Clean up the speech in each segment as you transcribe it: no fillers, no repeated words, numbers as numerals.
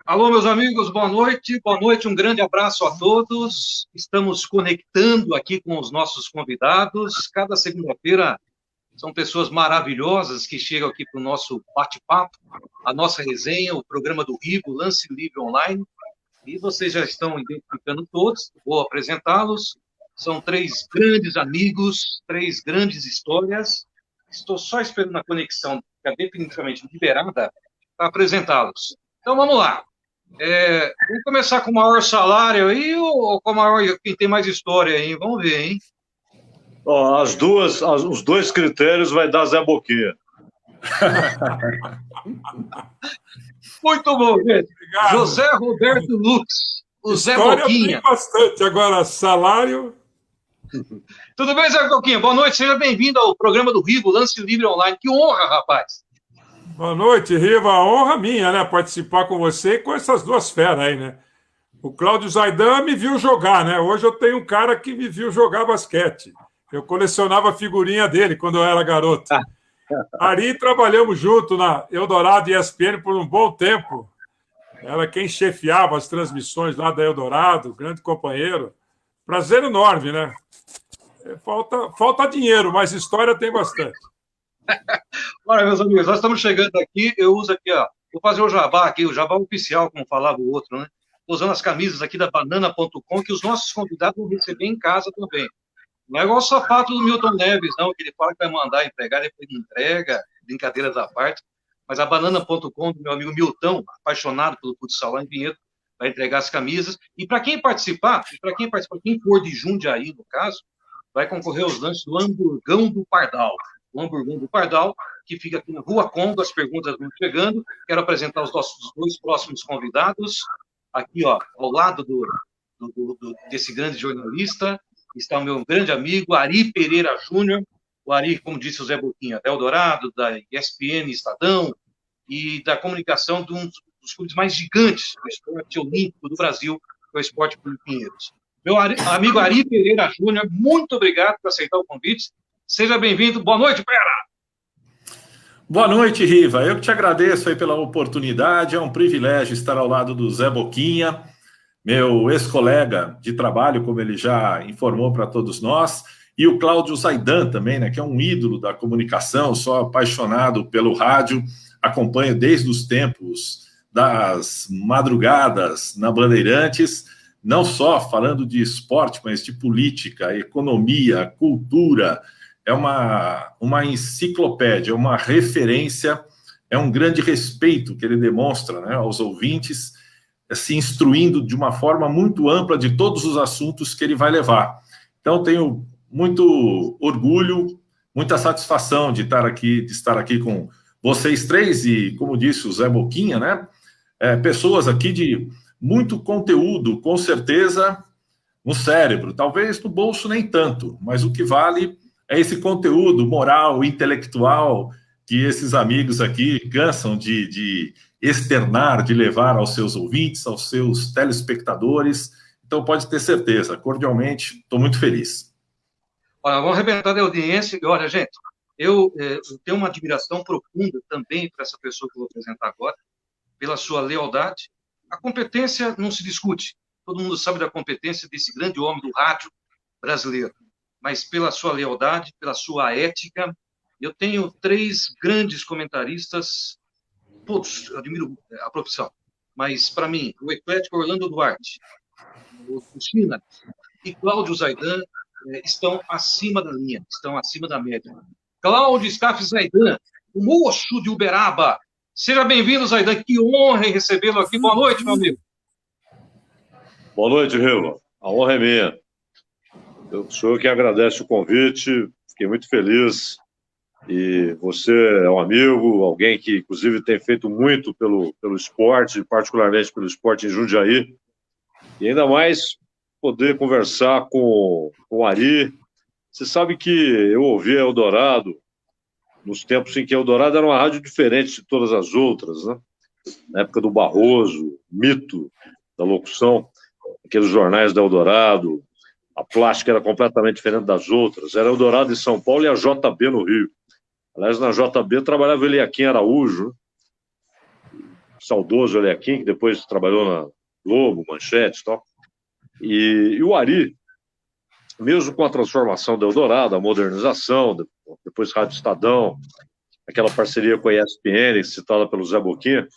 Alô, meus amigos, boa noite, um grande abraço a todos. Estamos conectando aqui com os nossos convidados. Cada segunda-feira são pessoas maravilhosas que chegam aqui para o nosso bate-papo, a nossa resenha, o programa do Rivo, Lance Livre Online. E vocês já estão identificando todos, vou apresentá-los. São três grandes amigos, três grandes histórias. Estou só esperando a conexão ficar definitivamente liberada para apresentá-los. Então, vamos lá. Vamos começar com o maior salário aí ou com o maior, quem tem mais história aí? Vamos ver, hein? Os dois critérios vai dar Zé Boquinha. Muito bom, gente. Obrigado. José Roberto Lux, o história Zé Boquinha. Tem bastante, agora salário... Tudo bem, Zé Boquinha? Boa noite, seja bem-vindo ao programa do Rivo, Lance Livre Online. Que honra, rapaz! Boa noite, Riva. A honra minha, né? Participar com você e com essas duas feras aí, né? O Cláudio Zaidan me viu jogar, né? Hoje eu tenho um cara que me viu jogar basquete. Eu colecionava a figurinha dele quando eu era garoto. Ari, trabalhamos junto na Eldorado e ESPN por um bom tempo. Era quem chefiava as transmissões lá da Eldorado, grande companheiro. Prazer enorme, né? Falta dinheiro, mas história tem bastante. Olha, meus amigos, nós estamos chegando aqui, eu uso aqui, ó, vou fazer o jabá aqui, o jabá oficial, como falava o outro, né? Estou usando as camisas aqui da Banana.com, que os nossos convidados vão receber em casa também. Não é igual o sapato do Milton Neves, não, que ele fala que vai mandar entregar, depois entrega, brincadeiras à parte, mas a Banana.com, do meu amigo Milton, apaixonado pelo futsal lá em Vinhedo, vai entregar as camisas, e para quem participar, quem for de Jundiaí, no caso, vai concorrer aos lanches do Hamburgão do Pardal. O Hamburgão do Pardal, que fica aqui na Rua Congo, as perguntas vão chegando. Quero apresentar os nossos dois próximos convidados. Aqui, ó, ao lado desse grande jornalista, está o meu grande amigo, Ari Pereira Júnior. O Ari, como disse o Zé Boquinha, da Eldorado, da ESPN, Estadão, e da comunicação de um dos clubes mais gigantes do esporte olímpico do Brasil, que é o Esporte Clube Pinheiros. Meu amigo Ari Pereira Júnior, muito obrigado por aceitar o convite. Seja bem-vindo. Boa noite, Pera! Boa noite, Riva. Eu que te agradeço aí pela oportunidade. É um privilégio estar ao lado do Zé Boquinha, meu ex-colega de trabalho, como ele já informou para todos nós, e o Cláudio Zaidan também, né, que é um ídolo da comunicação, sou apaixonado pelo rádio, acompanho desde os tempos das madrugadas na Bandeirantes, não só falando de esporte, mas de política, economia, cultura. É uma enciclopédia, uma referência, é um grande respeito que ele demonstra, né, aos ouvintes, se instruindo de uma forma muito ampla de todos os assuntos que ele vai levar. Então, tenho muito orgulho, muita satisfação de estar aqui com vocês três e, como disse o Zé Boquinha, né, pessoas aqui de muito conteúdo, com certeza, no cérebro. Talvez no bolso nem tanto, mas o que vale é esse conteúdo moral, intelectual, que esses amigos aqui cansam de externar, de levar aos seus ouvintes, aos seus telespectadores. Então, pode ter certeza, cordialmente, estou muito feliz. Olha, vamos arrebentar a audiência. E olha, gente, eu tenho uma admiração profunda também para essa pessoa que eu vou apresentar agora, pela sua lealdade. A competência não se discute. Todo mundo sabe da competência desse grande homem do rádio brasileiro. Mas pela sua lealdade, pela sua ética, eu tenho três grandes comentaristas, todos, eu admiro a profissão, mas para mim, o eclético Orlando Duarte, o China e Cláudio Zaidan estão acima da linha, estão acima da média. Cláudio Scaff Zaidan, o moço de Uberaba. Seja bem-vindo, Zaidan, que honra em recebê-lo aqui. Boa noite, meu amigo. Boa noite, Riva. A honra é minha. Eu sou eu que agradece o convite, fiquei muito feliz. E você é um amigo, alguém que, inclusive, tem feito muito pelo esporte, particularmente pelo esporte em Jundiaí. E ainda mais poder conversar com o Ari. Você sabe que eu ouvi a Eldorado nos tempos em que a Eldorado era uma rádio diferente de todas as outras, né? Na época do Barroso, mito da locução, aqueles jornais da Eldorado, a plástica era completamente diferente das outras. Era Eldorado em São Paulo e a JB no Rio. Aliás, na JB trabalhava o Eliakim Araújo. saudoso Eliakim, que depois trabalhou na Globo, Manchete e tal. E o Ari, mesmo com a transformação do Eldorado, a modernização, depois Rádio Estadão, aquela parceria com a ESPN, citada pelo Zé Boquinha,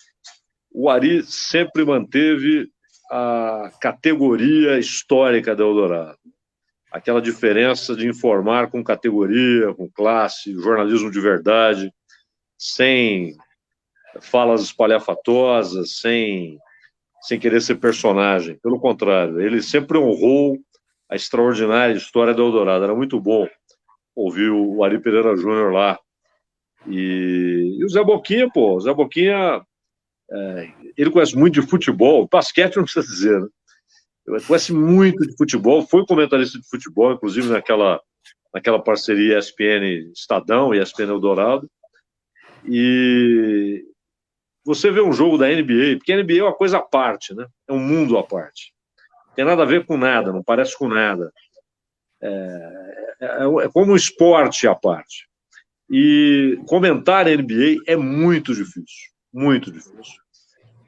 o Ari sempre manteve a categoria histórica da Eldorado. Aquela diferença de informar com categoria, com classe, jornalismo de verdade, sem falas espalhafatosas, sem querer ser personagem. Pelo contrário, ele sempre honrou a extraordinária história do Eldorado. Era muito bom ouvir o Ari Pereira Júnior lá. E o Zé Boquinha, pô, o Zé Boquinha, ele conhece muito de futebol, basquete não precisa dizer, né? Ele conhece muito de futebol, foi comentarista de futebol, inclusive naquela parceria ESPN Estadão e ESPN Eldorado. E você vê um jogo da NBA, porque a NBA é uma coisa à parte, né? É um mundo à parte. Não tem nada a ver com nada, não parece com nada. É como um esporte à parte. E comentar a NBA é muito difícil, muito difícil.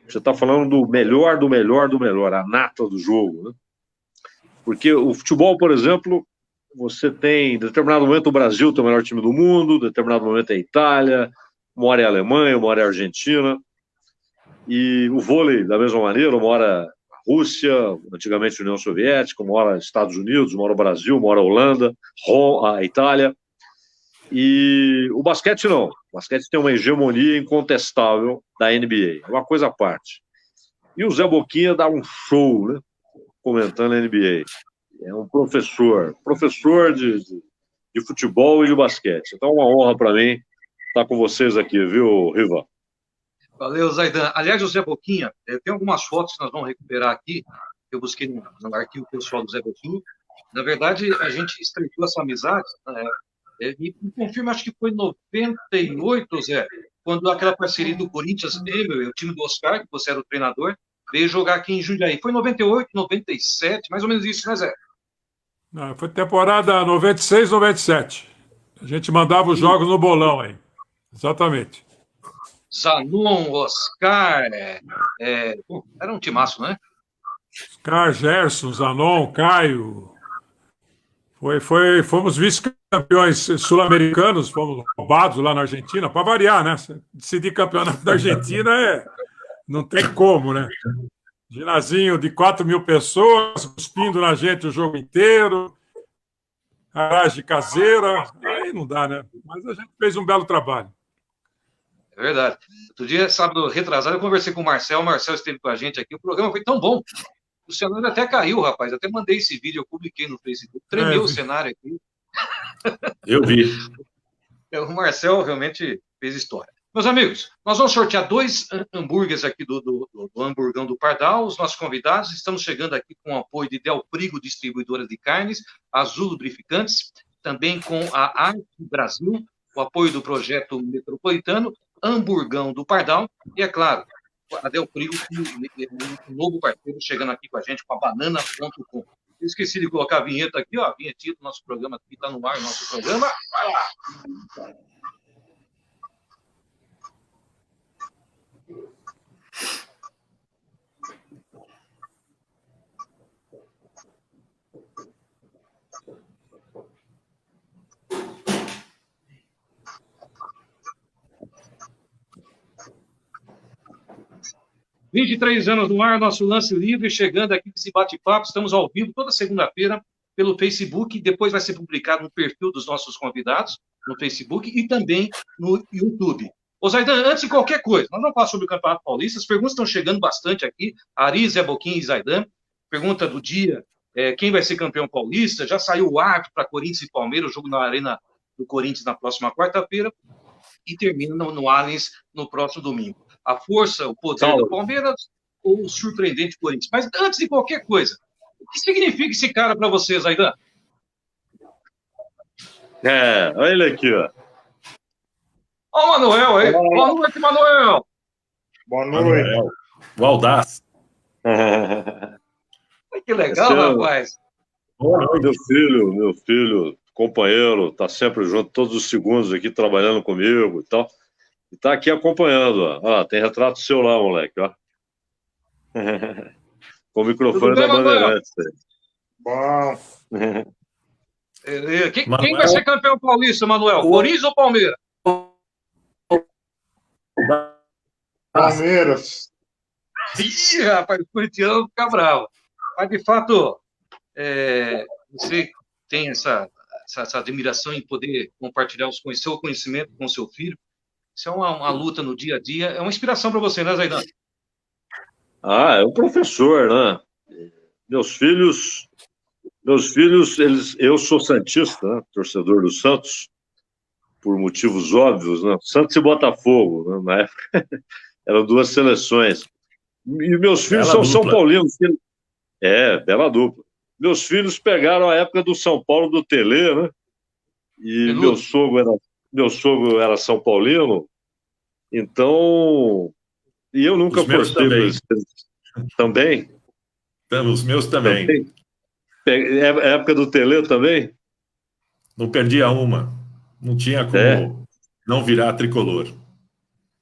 Você está falando do melhor, do melhor, do melhor, a nata do jogo, né? Porque o futebol, por exemplo, você tem, em determinado momento, o Brasil tem o melhor time do mundo, em determinado momento é a Itália, uma hora é a Alemanha, uma hora é a Argentina. E o vôlei, da mesma maneira, uma hora a Rússia, antigamente a União Soviética, uma hora Estados Unidos, uma hora o Brasil, uma hora a Holanda, a Itália. E o basquete não. O basquete tem uma hegemonia incontestável da NBA. É uma coisa à parte. E o Zé Boquinha dá um show, né? Comentando a NBA. É um professor de futebol e de basquete. Então é uma honra para mim estar com vocês aqui, viu, Riva? Valeu, Zaidan. Aliás, o Zé Boquinha, tem algumas fotos que nós vamos recuperar aqui, que eu busquei no arquivo pessoal do Zé Boquinha. Na verdade, a gente estreitou essa amizade, e me confirma, acho que foi em 98, Zé, quando aquela parceria do Corinthians, o time do Oscar, que você era o treinador, veio jogar aqui em Jundiaí. Foi em 98, 97, mais ou menos isso, né, Zé? Não, foi temporada 96, 97. A gente mandava os jogos no bolão aí. Exatamente. Zanon, Oscar, era um timaço, né? Oscar, Gerson, Zanon, Caio. Fomos vice-campeões sul-americanos, fomos roubados lá na Argentina, para variar, né? Decidir campeonato da Argentina não tem como, né? Ginazinho de 4.000 pessoas, cuspindo na gente o jogo inteiro, garagem caseira, aí não dá, né? Mas a gente fez um belo trabalho. É verdade. Outro dia, sábado retrasado, eu conversei com o Marcel esteve com a gente aqui, o programa foi tão bom. O cenário até caiu, rapaz. Até mandei esse vídeo, eu publiquei no Facebook. Tremeu o cenário aqui. Eu vi. O Marcel realmente fez história. Meus amigos, nós vamos sortear 2 hambúrgueres aqui do Hamburgão do Pardal. Os nossos convidados, estamos chegando aqui com o apoio de Del Prigo, distribuidora de carnes, Azul Lubrificantes, também com a Arte Brasil, o apoio do projeto metropolitano, Hamburgão do Pardal, e é claro, a Del Prigo, um novo parceiro chegando aqui com a gente, com a banana.com. Eu esqueci de colocar a vinheta aqui, ó, a vinhetinha do nosso programa, que está no ar, nosso programa. Vai lá! 23 anos no ar, nosso lance livre, chegando aqui com esse bate-papo. Estamos ao vivo toda segunda-feira pelo Facebook. Depois vai ser publicado no perfil dos nossos convidados no Facebook e também no YouTube. Ô Zaidan, antes de qualquer coisa, nós vamos falar sobre o Campeonato Paulista. As perguntas estão chegando bastante aqui. Ari, Zé Boquinha e Zaidan. Pergunta do dia, quem vai ser campeão paulista? Já saiu o árbitro para Corinthians e Palmeiras, o jogo na Arena do Corinthians na próxima quarta-feira. E termina no Allianz no próximo domingo. A força, o poder do Palmeiras ou o surpreendente Corinthians? Mas antes de qualquer coisa, o que significa esse cara para você, Zaidan? Olha ele aqui, ó. Ó o Manuel aí. Boa noite, Manuel. Boa noite. O Audaz. Que legal, rapaz. Meu filho, companheiro, tá sempre junto, todos os segundos aqui trabalhando comigo e tal. E tá aqui acompanhando, ó. Ó, tem retrato seu lá, moleque, ó. Com o microfone da Bandeirantes. Bom. Quem vai ser campeão paulista, Manuel? Corinthians ou Palmeiras? Palmeiras. Ih, rapaz, o corintiano fica bravo. Mas, de fato, você tem essa admiração em poder compartilhar o seu conhecimento com o seu filho. Isso é uma luta no dia a dia. É uma inspiração para você, né, Zaidan? Ah, é um professor, né? Meus filhos, eu sou santista, né? Torcedor do Santos, por motivos óbvios, né? Santos e Botafogo, né? Na época eram duas seleções. E meus filhos são São Paulinos. Bela dupla. Meus filhos pegaram a época do São Paulo do Telê, né? E meu sogro era São Paulino, então. E eu nunca postei também. Os meus também. É a época do Telê também? Não perdia uma. Não tinha como não virar tricolor.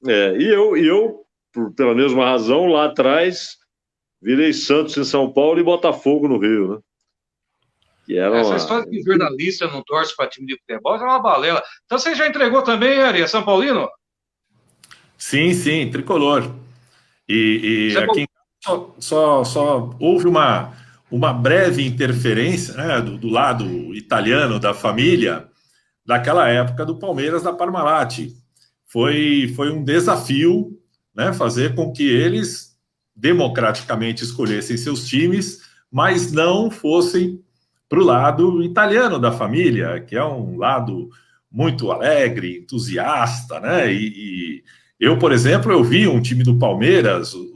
E eu, pela mesma razão, lá atrás, virei Santos em São Paulo e Botafogo no Rio, né? Essa história que jornalista não torce para time de futebol é uma balela. Então você já entregou também, Ari, São Paulino? Sim, tricolor. E aqui só houve uma breve interferência, né, do lado italiano da família, daquela época do Palmeiras da Parmalat. Foi um desafio, né, fazer com que eles democraticamente escolhessem seus times, mas não fossem para o lado italiano da família, que é um lado muito alegre, entusiasta, né? E eu, por exemplo, eu vi um time do Palmeiras, o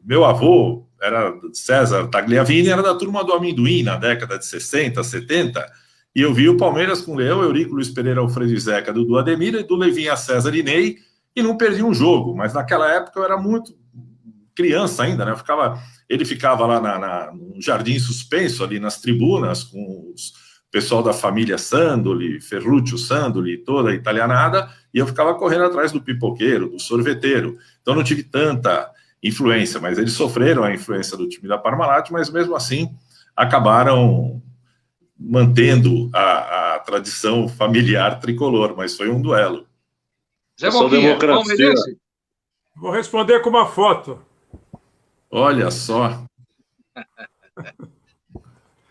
meu avô era César Tagliavini, era da turma do amendoim na década de 60, 70, e eu vi o Palmeiras com Leão, Eurico, Luiz Pereira, Alfredo e Zeca, do Ademir, e do Levinha, César e Ney, e não perdi um jogo, mas naquela época eu era muito criança ainda, né? Ele ficava lá no Jardim Suspenso, ali nas tribunas, com o pessoal da família Sandoli, Ferruccio Sandoli, toda a italianada, e eu ficava correndo atrás do pipoqueiro, do sorveteiro. Então não tive tanta influência, mas eles sofreram a influência do time da Parmalat, mas mesmo assim acabaram mantendo a tradição familiar tricolor, mas foi um duelo. Zé Boquinha, palmeirense? Vou responder com uma foto. Olha só.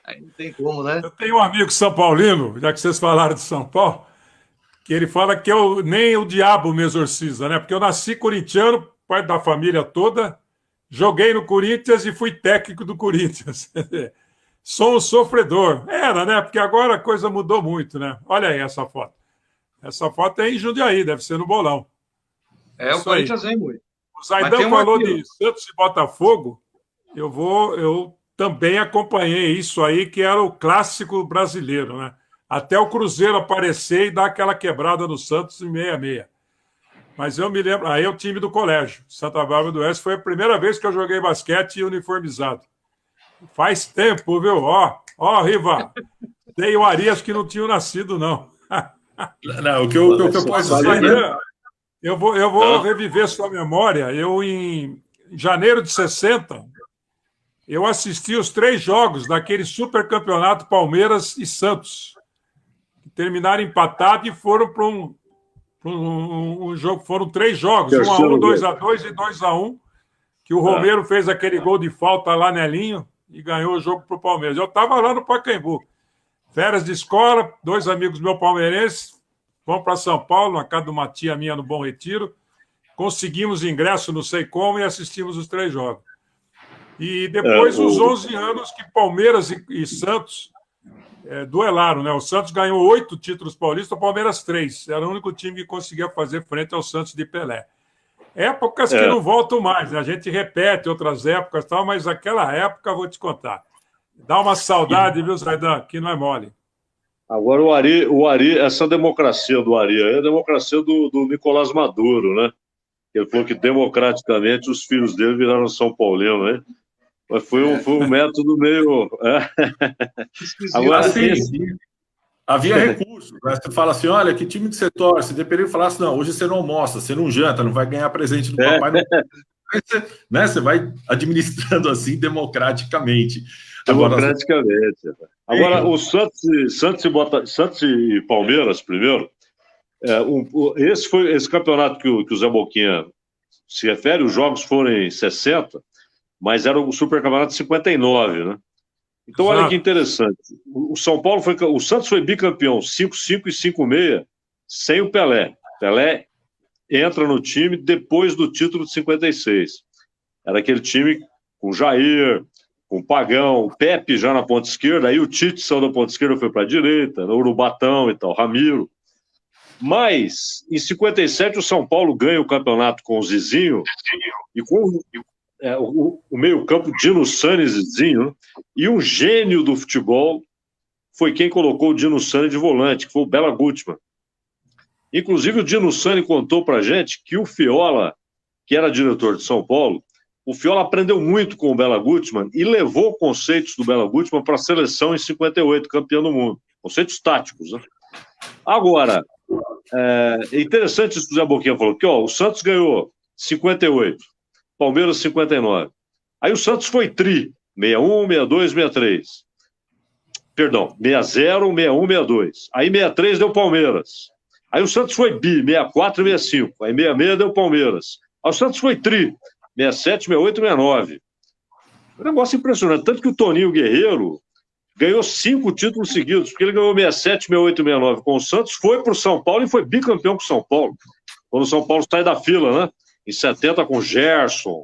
Aí não tem como, né? Eu tenho um amigo São Paulino, já que vocês falaram de São Paulo, que ele fala que nem o diabo me exorciza, né? Porque eu nasci corintiano, pai da família toda, joguei no Corinthians e fui técnico do Corinthians. Sou um sofredor. Era, né? Porque agora a coisa mudou muito, né? Olha aí essa foto. Essa foto é em Jundiaí, deve ser no Bolão. O Corinthians vem muito. O Zaidan falou de Santos e Botafogo. Eu também acompanhei isso aí, que era o clássico brasileiro, né? Até o Cruzeiro aparecer e dar aquela quebrada no Santos em 66. Mas eu me lembro... Aí é o time do colégio. Santa Bárbara do Oeste foi a primeira vez que eu joguei basquete uniformizado. Faz tempo, viu? Ó, Riva. Tem o Arias que não tinha nascido, não. Não, o que eu posso dizer... Eu vou reviver sua memória. Em janeiro de 60, eu assisti os 3 jogos daquele supercampeonato Palmeiras e Santos, que terminaram empatados e foram para um jogo. Foram 3 jogos, 1-1, 2-2 e 2-1, que o Romero fez aquele gol de falta lá, Nelinho, e ganhou o jogo para o Palmeiras. Eu estava lá no Pacaembu. Férias de escola, 2 amigos meus palmeirenses, vamos para São Paulo, na casa de uma tia minha no Bom Retiro. Conseguimos ingresso, não sei como, e assistimos os 3 jogos. E depois, os 11 anos que Palmeiras e Santos duelaram, né? O Santos ganhou 8 títulos paulistas, o Palmeiras 3. Era o único time que conseguia fazer frente ao Santos de Pelé. Épocas que não voltam mais, né? A gente repete outras épocas, tal, mas aquela época, vou te contar. Dá uma saudade, viu, Zaidan? Que não é mole. Agora, o Ari, essa democracia do Ari é a democracia do Nicolás Maduro, né? Ele falou que democraticamente os filhos dele viraram São Paulino, né? Mas foi um método meio... Agora, havia recursos. Né? Você fala assim, olha, que time que você torce? Dependendo de falar assim, não, hoje você não almoça, você não janta, não vai ganhar presente do papai. Não... Né? Você vai administrando assim democraticamente. Democraticamente. Agora, o Santos e Palmeiras, primeiro, esse campeonato que o Zé Boquinha se refere, os jogos foram em 60, mas era o Supercampeonato de 59, né? Então, olha que interessante. O Santos foi bicampeão 5-5 e 5-6 sem o Pelé. Pelé entra no time depois do título de 56. Era aquele time com Jair, com Pagão, o Pepe já na ponta esquerda, aí o Tite saiu da ponta esquerda, foi para a direita, o Urubatão e tal, Ramiro. Mas, em 57, o São Paulo ganha o campeonato com o Zizinho e com o meio-campo Dino Sani e Zizinho, né? E um gênio do futebol foi quem colocou o Dino Sani de volante, que foi o Bela Gutmann. Inclusive, o Dino Sani contou pra gente que o Fiola, que era diretor de São Paulo, o Fiola aprendeu muito com o Bela Gutmann e levou conceitos do Bela Gutmann para a seleção em 58, campeão do mundo. Conceitos táticos, né? Agora, é interessante isso que o Zé Boquinha falou, que o Santos ganhou 58, Palmeiras 59. Aí o Santos foi tri, 61, 62, 63. Perdão, 60, 61, 62. Aí 63 deu Palmeiras. Aí o Santos foi bi, 64 e 65. Aí 66 deu Palmeiras. Aí o Santos foi tri, 67, 68 e 69. Um negócio impressionante. Tanto que o Toninho Guerreiro ganhou 5 títulos seguidos, porque ele ganhou 67, 68 e 69 com o Santos, foi para o São Paulo e foi bicampeão com o São Paulo. Quando o São Paulo sai da fila, né? Em 70 com o Gerson,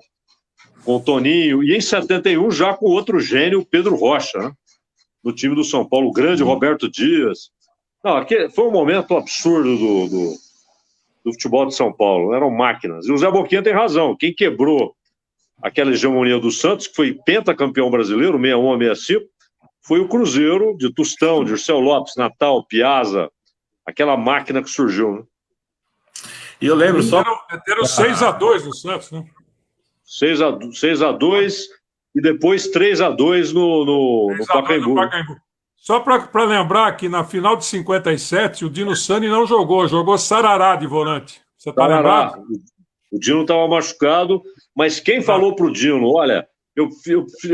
com o Toninho, e em 71 já com outro gênio, o Pedro Rocha, né? No time do São Paulo, o grande Roberto Dias. Não, foi um momento absurdo do futebol de São Paulo, eram máquinas. E o Zé Boquinha tem razão, quem quebrou aquela hegemonia do Santos, que foi pentacampeão brasileiro, 61 a 65, foi o Cruzeiro, de Tostão, de Dirceu Lopes, Natal, Piazza, aquela máquina que surgiu, né? E eu lembro só... Deram 6-2 no Santos, né? 6-2 e depois 3-2 no Pacaembu. Só para lembrar que na final de 57 o Dino Sani não jogou Sarará de volante. Você está lembrado? O Dino estava machucado, mas quem falou para o Dino, olha, eu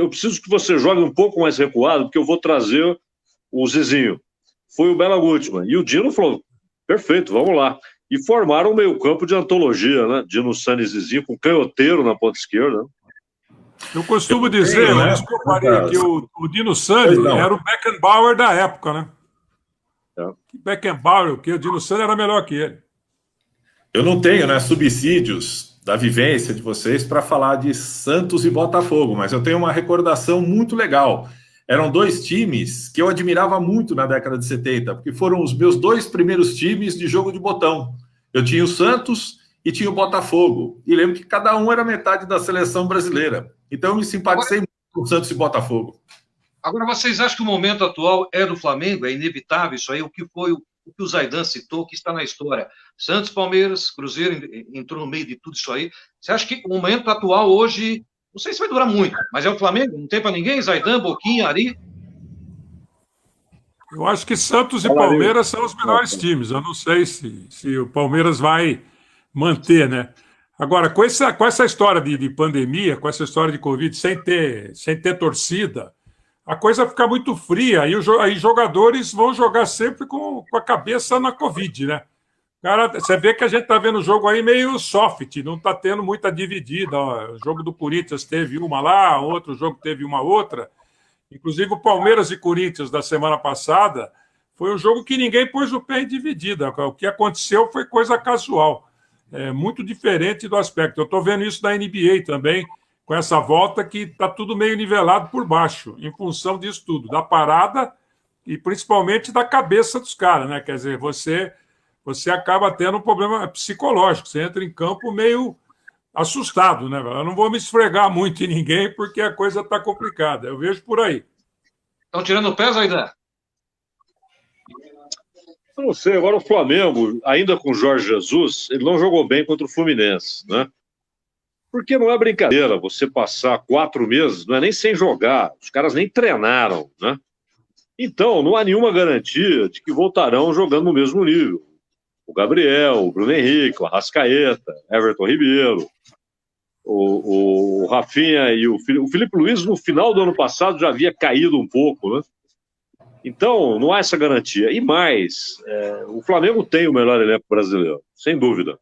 preciso que você jogue um pouco mais recuado, porque eu vou trazer o Zizinho. Foi o Bela Gutmann. E o Dino falou, perfeito, vamos lá. E formaram um meio-campo de antologia, né? Dino Sani e Zizinho, com canhoteiro na ponta esquerda. Eu costumo dizer, né? Desculpa, que o Dino Sani era o Beckenbauer da época, né? Beckenbauer, o Dino Sani era melhor que ele. Eu não tenho, né, subsídios da vivência de vocês para falar de Santos e Botafogo, mas eu tenho uma recordação muito legal. Eram 2 times que eu admirava muito na década de 70, porque foram os meus 2 primeiros times de jogo de botão. Eu tinha o Santos e tinha o Botafogo. E lembro que cada um era metade da seleção brasileira. Então eu me simpatizei muito com Santos e Botafogo. Agora, vocês acham que o momento atual é do Flamengo? É inevitável isso aí? O que foi o que o Zaidan citou, que está na história? Santos, Palmeiras, Cruzeiro entrou no meio de tudo isso aí. Você acha que o momento atual hoje, não sei se vai durar muito, mas é o Flamengo? Não tem para ninguém? Zaidan, Boquinha, Ari? Eu acho que Santos e Palmeiras são os melhores times. Eu não sei se o Palmeiras vai manter, né? Agora, com essa história de pandemia, com essa história de Covid, sem ter torcida, a coisa fica muito fria. Aí jogadores vão jogar sempre com a cabeça na Covid, né? Cara, você vê que a gente está vendo o jogo aí meio soft, não está tendo muita dividida. Ó. O jogo do Corinthians teve uma lá, outro jogo teve uma outra. Inclusive o Palmeiras e Corinthians da semana passada foi um jogo que ninguém pôs o pé em dividida. O que aconteceu foi coisa casual. É muito diferente do aspecto. Eu estou vendo isso na NBA também, com essa volta que está tudo meio nivelado por baixo, em função disso tudo, da parada e principalmente da cabeça dos caras, né? Quer dizer, você acaba tendo um problema psicológico, você entra em campo meio assustado, né? Eu não vou me esfregar muito em ninguém porque a coisa está complicada, eu vejo por aí. Estão tirando o pé, Zaidan? Eu não sei, agora o Flamengo, ainda com o Jorge Jesus, ele não jogou bem contra o Fluminense, né? Porque não é brincadeira você passar 4 meses, não é nem sem jogar, os caras nem treinaram, né? Então, não há nenhuma garantia de que voltarão jogando no mesmo nível. O Gabriel, o Bruno Henrique, o Arrascaeta, Everton Ribeiro, o Rafinha e o Felipe Luiz, no final do ano passado, já havia caído um pouco, né? Então, não há essa garantia. E mais, o Flamengo tem o melhor elenco brasileiro, sem dúvida.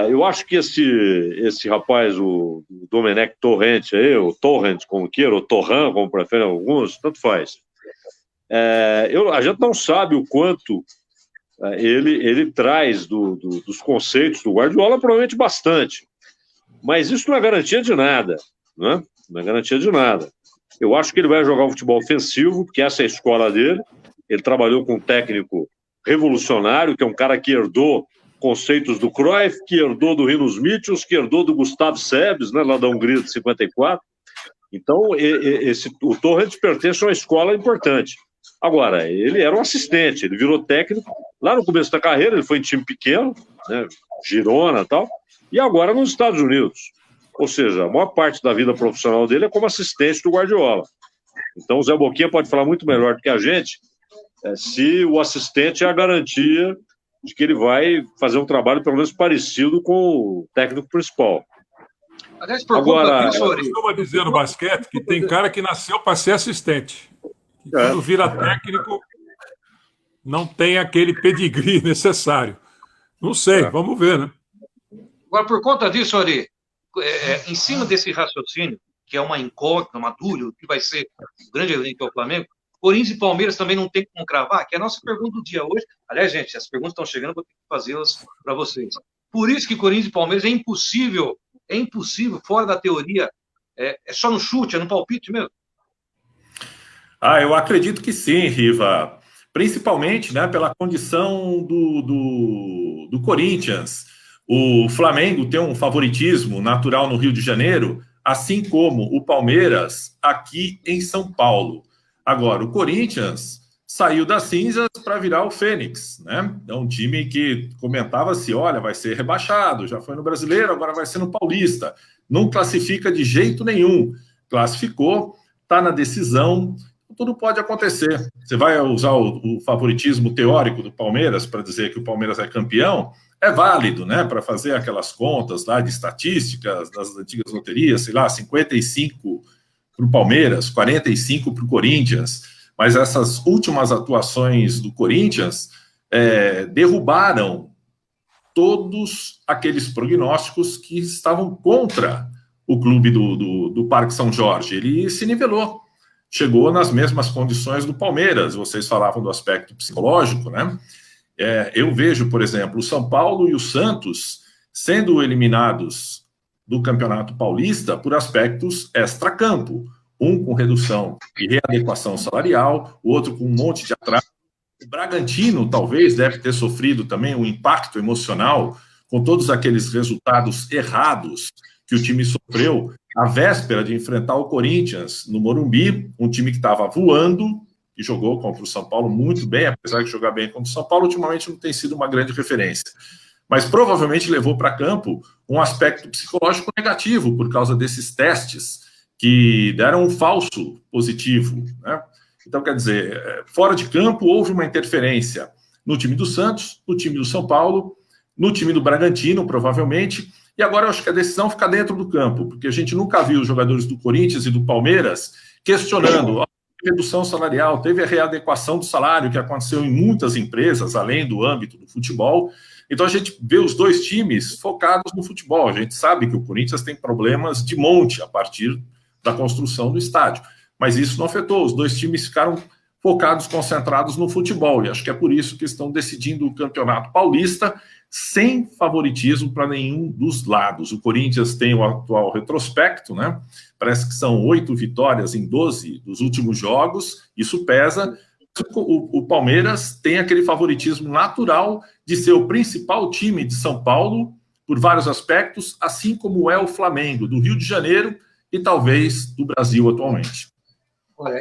Eu acho que esse rapaz, o Domenech Torrent, o Torrent, como queira, ou Torran, como preferem alguns, tanto faz. A gente não sabe o quanto ele traz dos conceitos do Guardiola, provavelmente bastante. Mas isso não é garantia de nada, né? Não é garantia de nada. Eu acho que ele vai jogar um futebol ofensivo, porque essa é a escola dele. Ele trabalhou com um técnico revolucionário, que é um cara que herdou conceitos do Cruyff, que herdou do Rinos Michels, que herdou do Gustavo Sebes, né, lá da Hungria de 54. Então, o Torrent pertence a uma escola importante. Agora, ele era um assistente, ele virou técnico. Lá no começo da carreira, ele foi em time pequeno, né, Girona e tal, e agora nos Estados Unidos. Ou seja, a maior parte da vida profissional dele é como assistente do Guardiola. Então, o Zé Boquinha pode falar muito melhor do que a gente se o assistente é a garantia de que ele vai fazer um trabalho pelo menos parecido com o técnico principal. Aliás, por conta disso, eu costumo dizer no basquete que tem cara que nasceu para ser assistente. E quando vira técnico, não tem aquele pedigree necessário. Não sei, vamos ver, né? Agora, por conta disso, Ari, em cima desse raciocínio, que é uma incógnita, uma dúvida, que vai ser o grande elenco que é o Flamengo, Corinthians e Palmeiras também não tem como cravar, que é a nossa pergunta do dia hoje. Aliás, gente, as perguntas estão chegando, eu vou ter que fazê-las para vocês. Por isso que Corinthians e Palmeiras é impossível, fora da teoria, é só no chute, é no palpite mesmo? Eu acredito que sim, Riva. Principalmente, né, pela condição do Corinthians. O Flamengo tem um favoritismo natural no Rio de Janeiro, assim como o Palmeiras aqui em São Paulo. Agora, o Corinthians saiu das cinzas para virar o Fênix, né? É um time que comentava-se, olha, vai ser rebaixado, já foi no Brasileiro, agora vai ser no Paulista. Não classifica de jeito nenhum. Classificou, está na decisão, tudo pode acontecer. Você vai usar o favoritismo teórico do Palmeiras para dizer que o Palmeiras é campeão? É válido, né? Para fazer aquelas contas lá de estatísticas das antigas loterias, sei lá, 55 para o Palmeiras, 45 para o Corinthians, mas essas últimas atuações do Corinthians derrubaram todos aqueles prognósticos que estavam contra o clube do Parque São Jorge. Ele se nivelou, chegou nas mesmas condições do Palmeiras. Vocês falavam do aspecto psicológico, né? Eu vejo, por exemplo, o São Paulo e o Santos sendo eliminados do Campeonato Paulista por aspectos extracampo. Um com redução e readequação salarial, o outro com um monte de atraso. O Bragantino, talvez, deve ter sofrido também um impacto emocional com todos aqueles resultados errados que o time sofreu à véspera de enfrentar o Corinthians no Morumbi, um time que estava voando e jogou contra o São Paulo muito bem, apesar de jogar bem contra o São Paulo, ultimamente não tem sido uma grande referência. Mas provavelmente levou para campo um aspecto psicológico negativo por causa desses testes que deram um falso positivo, né? Então, quer dizer, fora de campo houve uma interferência no time do Santos, no time do São Paulo, no time do Bragantino, provavelmente, e agora eu acho que a decisão fica dentro do campo, porque a gente nunca viu os jogadores do Corinthians e do Palmeiras questionando redução salarial, teve a readequação do salário que aconteceu em muitas empresas, além do âmbito do futebol. Então a gente vê os dois times focados no futebol. A gente sabe que o Corinthians tem problemas de monte a partir da construção do estádio, mas isso não afetou. Os dois times ficaram focados, concentrados no futebol, e acho que é por isso que estão decidindo o Campeonato Paulista sem favoritismo para nenhum dos lados. O Corinthians tem o atual retrospecto, né? Parece que são 8 vitórias em 12 dos últimos jogos, isso pesa. O Palmeiras tem aquele favoritismo natural de ser o principal time de São Paulo, por vários aspectos, assim como é o Flamengo, do Rio de Janeiro e talvez do Brasil atualmente. Olha,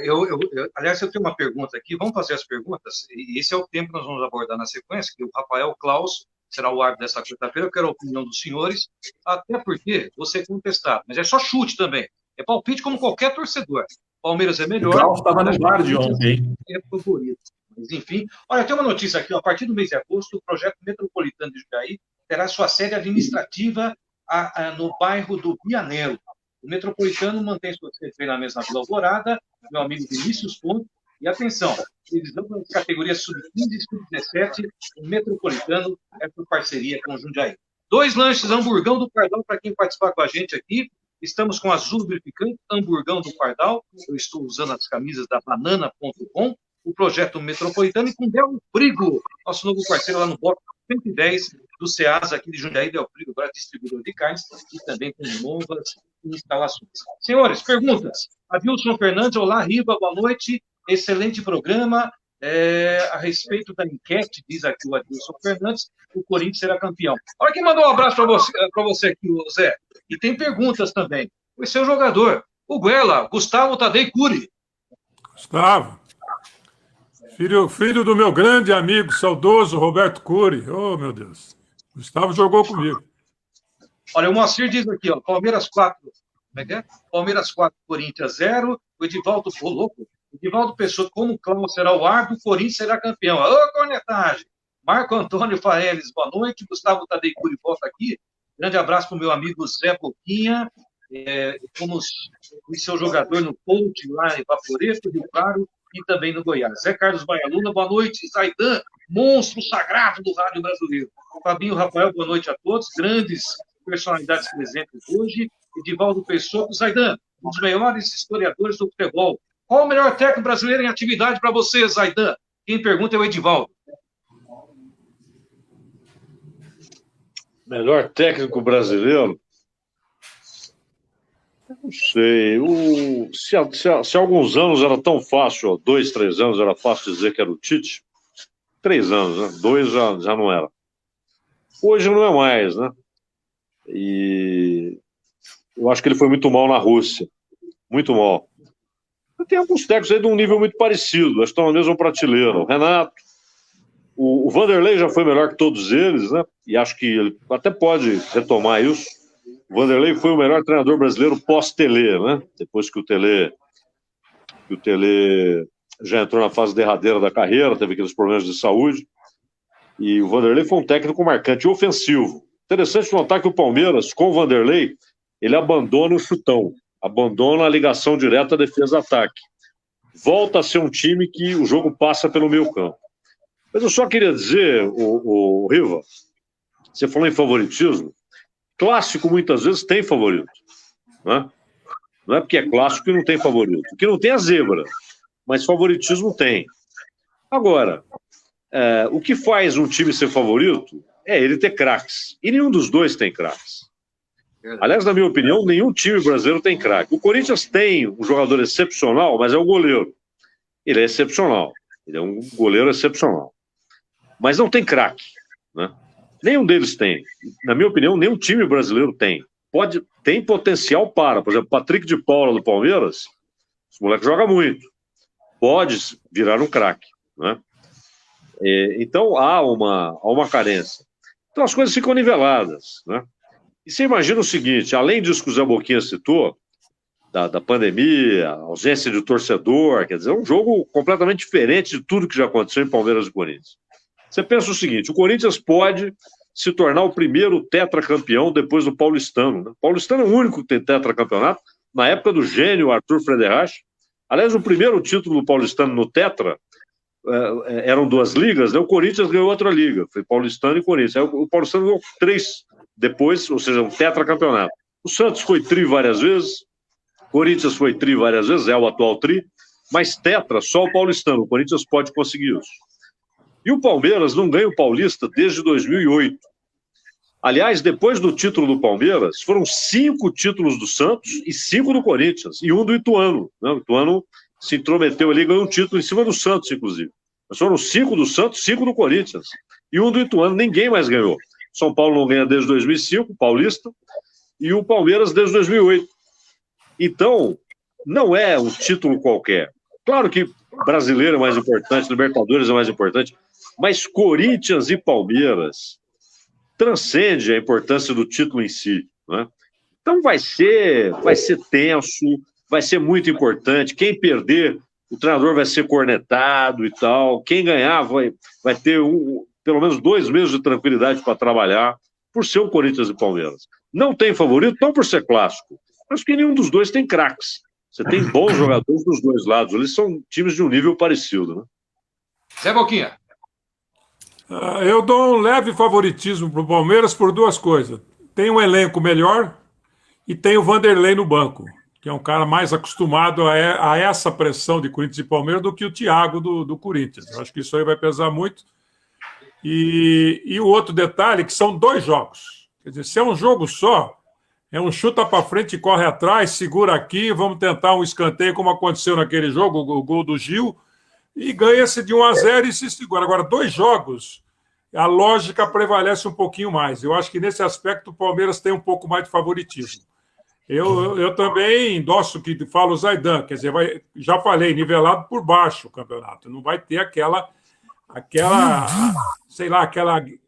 aliás, eu tenho uma pergunta aqui, vamos fazer as perguntas, e esse é o tempo que nós vamos abordar na sequência, que o Rafael Klaus será o árbitro desta quarta-feira. Eu quero a opinião dos senhores, até porque você é contestado, mas é só chute também, é palpite como qualquer torcedor. Palmeiras é melhor. O Klaus estava no bar de ontem. É favorito. Mas, enfim, olha, tem uma notícia aqui, ó, a partir do mês de agosto, o projeto metropolitano de Jundiaí terá sua sede administrativa no bairro do Vianello. O metropolitano mantém sua sede na mesma Vila Alvorada, meu amigo Vinícius Ponte. E atenção, divisão das categorias sub-15 e sub-17, o metropolitano é por parceria com o Jundiaí. 2 lanches Hamburgão do Pardal para quem participar com a gente aqui. Estamos com Azul Lubrificante, Hamburgão do Pardal. Eu estou usando as camisas da Banana.com, o projeto metropolitano, e com Del Frigo, nosso novo parceiro lá no bloco 110 do Ceasa aqui de Jundiaí. Del Frigo, agora distribuidor de carnes e também com novas instalações. Senhores, perguntas. Adilson Fernandes, olá, Riva, boa noite. Excelente programa. A respeito da enquete, diz aqui o Adilson Fernandes, o Corinthians será campeão. Olha quem mandou um abraço para você aqui, Zé. E tem perguntas também. Foi seu jogador, o Guela, Gustavo Tadei Cury. Gustavo. Filho do meu grande amigo, saudoso Roberto Cury. Oh, meu Deus. Gustavo jogou comigo. Olha, o Moacir diz aqui, ó, Palmeiras 4. Como é que é? Palmeiras 4, Corinthians 0. O Edivaldo, louco. Edivaldo Pessoa, como o Klaus será o árbitro, o Corinthians será campeão. Ô, cornetagem! Marco Antônio Faeles, boa noite. Gustavo Tadei Cury volta aqui. Grande abraço para o meu amigo Zé Boquinha. Fomos seu jogador no Ponte, lá em Vaporeto, Rio Claro, e também no Goiás. Zé Carlos Baialuna, boa noite. Zaidan, monstro sagrado do rádio brasileiro. Fabinho Rafael, boa noite a todos. Grandes personalidades presentes hoje. Edivaldo Pessoa, Zaidan, um dos melhores historiadores do futebol. Qual o melhor técnico brasileiro em atividade para você, Zaidan? Quem pergunta é o Edivaldo. Melhor técnico brasileiro? Não sei. Se há alguns anos era tão fácil, 2, 3 anos era fácil dizer que era o Tite, 3 anos, né? 2 já não era. Hoje não é mais, né? E eu acho que ele foi muito mal na Rússia. Muito mal. Tem alguns técnicos aí de um nível muito parecido, acho que estão na mesma prateleira. O Renato, o Vanderlei já foi melhor que todos eles, né? E acho que ele até pode retomar isso. O Vanderlei foi o melhor treinador brasileiro pós-Tele, né? Depois que o Tele já entrou na fase derradeira da carreira, teve aqueles problemas de saúde. E o Vanderlei foi um técnico marcante e ofensivo. Interessante notar que o Palmeiras, com o Vanderlei, ele abandona o chutão, abandona a ligação direta defesa-ataque. Volta a ser um time que o jogo passa pelo meio campo. Mas eu só queria dizer, o Riva, você falou em favoritismo, clássico muitas vezes tem favorito, né? Não é porque é clássico que não tem favorito. O que não tem é zebra, mas favoritismo tem. Agora, o que faz um time ser favorito é ele ter craques. E nenhum dos dois tem craques. Aliás, na minha opinião, nenhum time brasileiro tem craque. O Corinthians tem um jogador excepcional, mas é o goleiro. Ele é excepcional. Ele é um goleiro excepcional. Mas não tem craque, né? Nenhum deles tem. Na minha opinião, nenhum time brasileiro tem. Tem potencial para. Por exemplo, Patrick de Paula do Palmeiras, esse moleque joga muito. Pode virar um craque, né? Então, há uma carência. Então, as coisas ficam niveladas, né? E você imagina o seguinte, além disso que o Zé Boquinha citou, da pandemia, ausência de torcedor, quer dizer, é um jogo completamente diferente de tudo que já aconteceu em Palmeiras e Corinthians. Você pensa o seguinte, o Corinthians pode se tornar o primeiro tetracampeão depois do Paulistano, né? O Paulistano é o único que tem tetracampeonato, na época do gênio Arthur Frederich. Aliás, o primeiro título do Paulistano no tetra, eram 2 ligas, né? O Corinthians ganhou outra liga, foi Paulistano e Corinthians. Aí o Paulistano ganhou 3 depois, ou seja, um tetracampeonato. O Santos foi tri várias vezes, o Corinthians foi tri várias vezes, é o atual tri, mas tetra, só o Paulistano. O Corinthians pode conseguir isso. E o Palmeiras não ganha o Paulista desde 2008. Aliás, depois do título do Palmeiras, foram 5 títulos do Santos e 5 do Corinthians, e 1 do Ituano, né? O Ituano se intrometeu ali e ganhou um título em cima do Santos, inclusive. Mas foram 5 do Santos, 5 do Corinthians. E 1 do Ituano, ninguém mais ganhou. São Paulo não ganha desde 2005, Paulista, e o Palmeiras desde 2008. Então, não é um título qualquer. Claro que brasileiro é mais importante, Libertadores é mais importante, mas Corinthians e Palmeiras transcende a importância do título em si, né? Então vai ser tenso, vai ser muito importante. Quem perder, o treinador vai ser cornetado e tal. Quem ganhar vai ter pelo menos 2 meses de tranquilidade para trabalhar, por ser o Corinthians e Palmeiras. Não tem favorito, não por ser clássico, mas porque nenhum dos dois tem craques. Você tem bons jogadores dos dois lados. Eles são times de um nível parecido, né? Zé Boquinha. Eu dou um leve favoritismo para o Palmeiras por 2 coisas. Tem um elenco melhor e tem o Vanderlei no banco, que é um cara mais acostumado a essa pressão de Corinthians e Palmeiras do que o Thiago do Corinthians. Eu acho que isso aí vai pesar muito. E o outro detalhe, que são 2 jogos. Quer dizer, se é um jogo só, é um chuta para frente e corre atrás, segura aqui, vamos tentar um escanteio, como aconteceu naquele jogo, o gol do Gil, e ganha-se de 1-0 e se segura. Agora, 2 jogos, a lógica prevalece um pouquinho mais. Eu acho que nesse aspecto o Palmeiras tem um pouco mais de favoritismo. Eu também endosso o que fala o Zaidan, quer dizer, já falei, nivelado por baixo o campeonato. Não vai ter aquele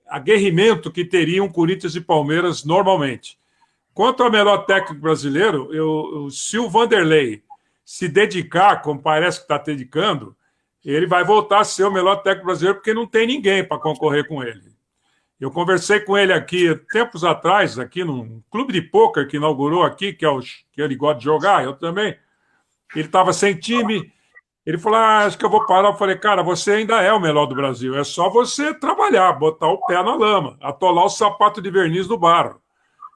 aguerrimento que teriam Corinthians e Palmeiras normalmente. Quanto ao melhor técnico brasileiro, se o Vanderlei se dedicar, como parece que está dedicando, ele vai voltar a ser o melhor técnico brasileiro, porque não tem ninguém para concorrer com ele. Eu conversei com ele aqui, tempos atrás, aqui num clube de pôquer que inaugurou aqui, que ele gosta de jogar, eu também. Ele estava sem time. Ele falou, acho que eu vou parar. Eu falei, cara, você ainda é o melhor do Brasil. É só você trabalhar, botar o pé na lama, atolar o sapato de verniz no barro.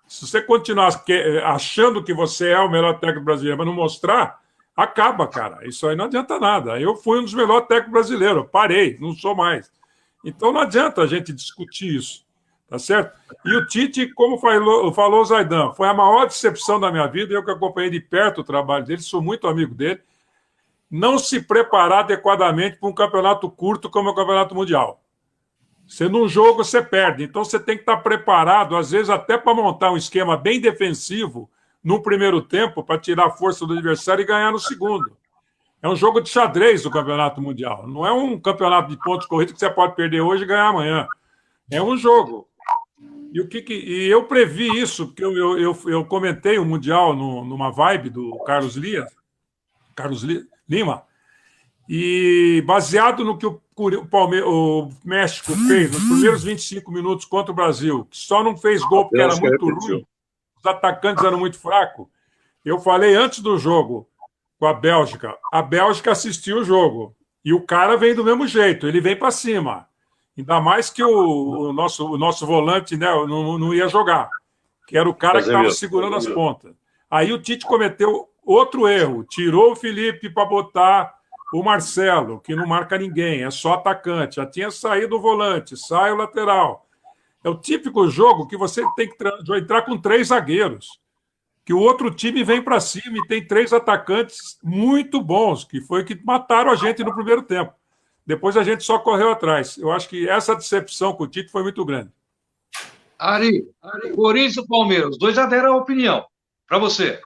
Se você continuar achando que você é o melhor técnico brasileiro, mas não mostrar, acaba, cara. Isso aí não adianta nada. Eu fui um dos melhores técnicos brasileiros. Parei, não sou mais. Então não adianta a gente discutir isso. Tá certo? E o Tite, como falou o Zaidan, foi a maior decepção da minha vida. Eu que acompanhei de perto o trabalho dele, sou muito amigo dele. Não se preparar adequadamente para um campeonato curto como é o Campeonato Mundial. Você num jogo, você perde. Então você tem que estar preparado, às vezes até para montar um esquema bem defensivo no primeiro tempo, para tirar a força do adversário e ganhar no segundo. É um jogo de xadrez o Campeonato Mundial. Não é um campeonato de pontos corridos que você pode perder hoje e ganhar amanhã. É um jogo. E eu previ isso, porque eu comentei o Mundial numa vibe do Carlos Lima, e baseado no que o México fez nos primeiros 25 minutos contra o Brasil, que só não fez gol porque era muito ruim, os atacantes eram muito fracos, eu falei antes do jogo com a Bélgica assistiu o jogo, e o cara vem do mesmo jeito, ele vem para cima, ainda mais que o nosso volante, né, não ia jogar, que era o cara que estava segurando as pontas. Aí o Tite cometeu outro erro, tirou o Felipe para botar o Marcelo, que não marca ninguém, é só atacante. Já tinha saído o volante, sai o lateral. É o típico jogo que você tem que entrar com 3 zagueiros, que o outro time vem para cima e tem 3 atacantes muito bons, que foi que mataram a gente no primeiro tempo. Depois a gente só correu atrás. Eu acho que essa decepção com o Tite foi muito grande. Ari, Corinthians e Palmeiras, os dois já deram a opinião. Para você.